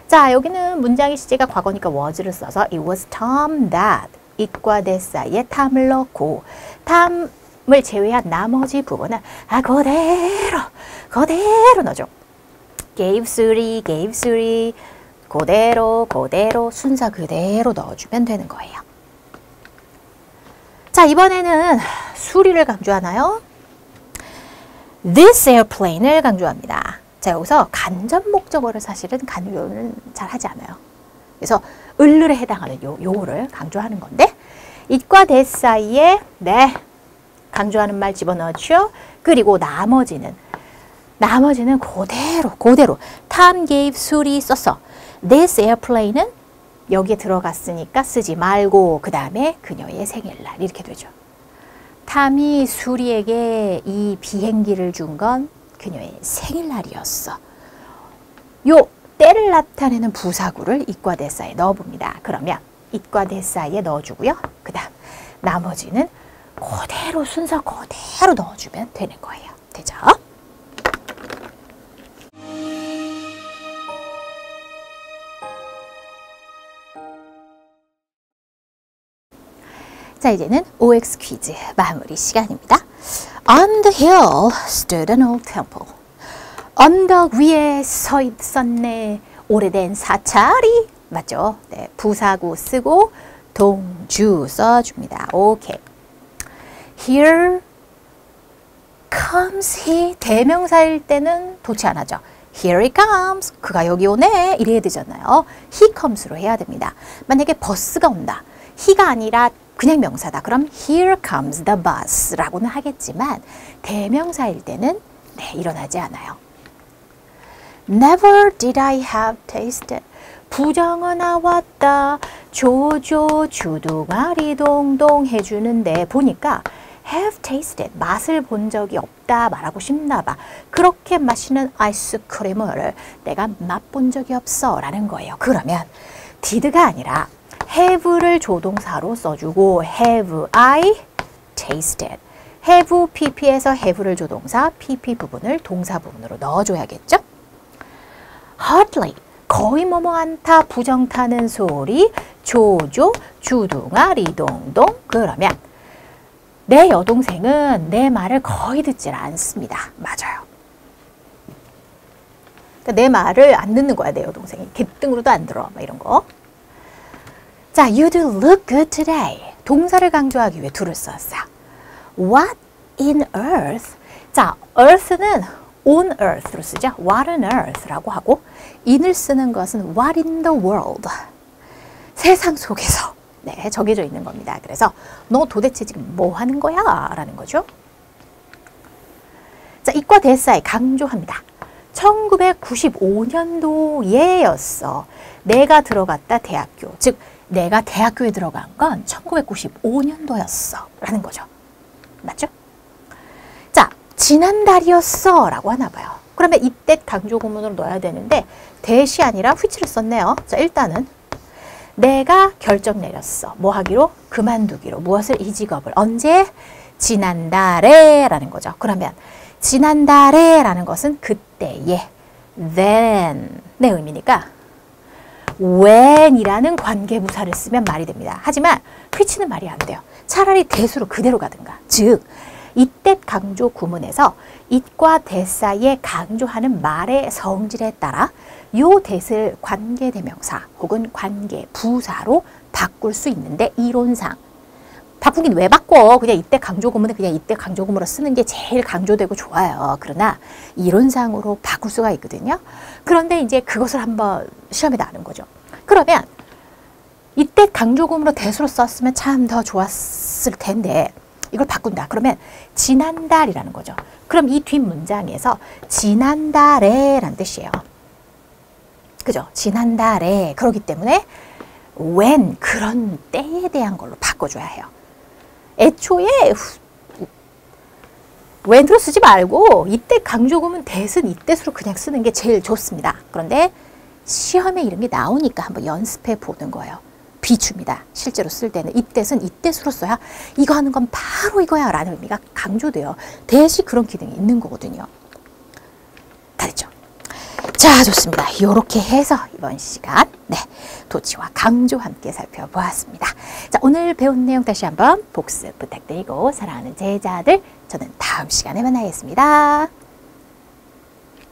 자, 여기는 문장의 시제가 과거니까 was를 써서 it was Tom that. it과 that 사이에 탐을 넣고 탐을 제외한 나머지 부분은 그대로 넣어줘. gave 수리, 그대로 순서 그대로 넣어주면 되는 거예요. 자, 이번에는 수리를 강조하나요? This airplane을 강조합니다. 자, 여기서 간접 목적어를 사실은 강조는 잘 하지 않아요. 그래서 을을에 해당하는 요거를 강조하는 건데 it과 that 사이에 네 강조하는 말 집어넣죠. 그리고 나머지는 그대로 Tom gave 수리 써서 this airplane은 여기에 들어갔으니까 쓰지 말고 그 다음에 그녀의 생일날 이렇게 되죠. 탐이 수리에게 이 비행기를 준 건 그녀의 생일날이었어. 요 때를 나타내는 부사구를 it과 that 사이에 넣어봅니다. 그러면 it과 that 사이에 넣어주고요. 그 다음 나머지는 그대로 순서 그대로 넣어주면 되는 거예요. 되죠? 자, 이제는 OX 퀴즈 마무리 시간입니다. On the hill stood an old temple. 언덕 위에 서 있었네. 오래된 사찰이. 맞죠? 네, 부사구 쓰고 동주 써줍니다. 오케이. Here comes he. 대명사일 때는 도치 안 하죠. Here he comes. 그가 여기 오네. 이래야 되잖아요. He comes로 해야 됩니다. 만약에 버스가 온다. he가 아니라 그냥 명사다. 그럼 here comes the bus 라고는 하겠지만 대명사일 때는 네, 일어나지 않아요. Never did I have tasted. 부정어 나왔다. 조조 주둥아리 동동 해주는데 보니까 have tasted. 맛을 본 적이 없다 말하고 싶나 봐. 그렇게 마시는 아이스크림을 내가 맛본 적이 없어 라는 거예요. 그러면 did가 아니라 have를 조동사로 써주고 have I tasted. have pp에서 have를 조동사, pp 부분을 동사 부분으로 넣어줘야겠죠? hardly 거의 뭐뭐 않다 부정 타는 소리 조조 주둥아 리동동 그러면 내 여동생은 내 말을 거의 듣질 않습니다. 맞아요. 그러니까 내 말을 안 듣는 거야 내 여동생이. 귓등으로도 안 들어 막 이런 거. 자, you do look good today. 동사를 강조하기 위해 do를 썼어요. What in earth? 자, earth는 on earth로 쓰죠. What on earth라고 하고 in을 쓰는 것은 what in the world. 세상 속에서 네, 정해져 있는 겁니다. 그래서 너 도대체 지금 뭐 하는 거야? 라는 거죠. 자, 이과 대사에 강조합니다. 1995년도에였어. 내가 들어갔다 대학교. 즉 내가 대학교에 들어간 건 1995년도였어. 라는 거죠. 맞죠? 자, 지난달이었어. 라고 하나 봐요. 그러면 이때 강조 구문으로 넣어야 되는데 대시 아니라 which를 썼네요. 자, 일단은 내가 결정 내렸어. 뭐 하기로? 그만두기로. 무엇을? 이 직업을. 언제? 지난달에 라는 거죠. 그러면 지난달에 라는 것은 그때에 then 의 의미니까 when이라는 관계부사를 쓰면 말이 됩니다. 하지만 which는 말이 안 돼요. 차라리 대수로 그대로 가든가. 즉 이때 강조 구문에서 it과 대사에 강조하는 말의 성질에 따라 요 대를 관계대명사 혹은 관계부사로 바꿀 수 있는데 이론상 바꾸긴 왜 바꿔? 그냥 이때 강조 구문은 그냥 이때 강조 구문으로 쓰는 게 제일 강조되고 좋아요. 그러나 이론상으로 바꿀 수가 있거든요. 그런데 이제 그것을 한번 시험에 나는 거죠. 그러면 이때 강조 구문으로 대수로 썼으면 참 더 좋았을 텐데 이걸 바꾼다. 그러면 지난달이라는 거죠. 그럼 이 뒷문장에서 지난달에 라는 뜻이에요. 그죠? 지난달에. 그렇기 때문에 when 그런 때에 대한 걸로 바꿔줘야 해요. 애초에 when으로 쓰지 말고 이때 강조구문 that은 이때수로 그냥 쓰는 게 제일 좋습니다. 그런데 시험에 이런 게 나오니까 한번 연습해 보는 거예요. 비추입니다. 실제로 쓸 때는 이때는 이때수로 써야 이거 하는 건 바로 이거야 라는 의미가 강조돼요. that이 그런 기능이 있는 거거든요. 다 됐죠? 자, 좋습니다. 이렇게 해서 이번 시간 도치와 강조 함께 살펴보았습니다. 자, 오늘 배운 내용 다시 한번 복습 부탁드리고 사랑하는 제자들 저는 다음 시간에 만나겠습니다.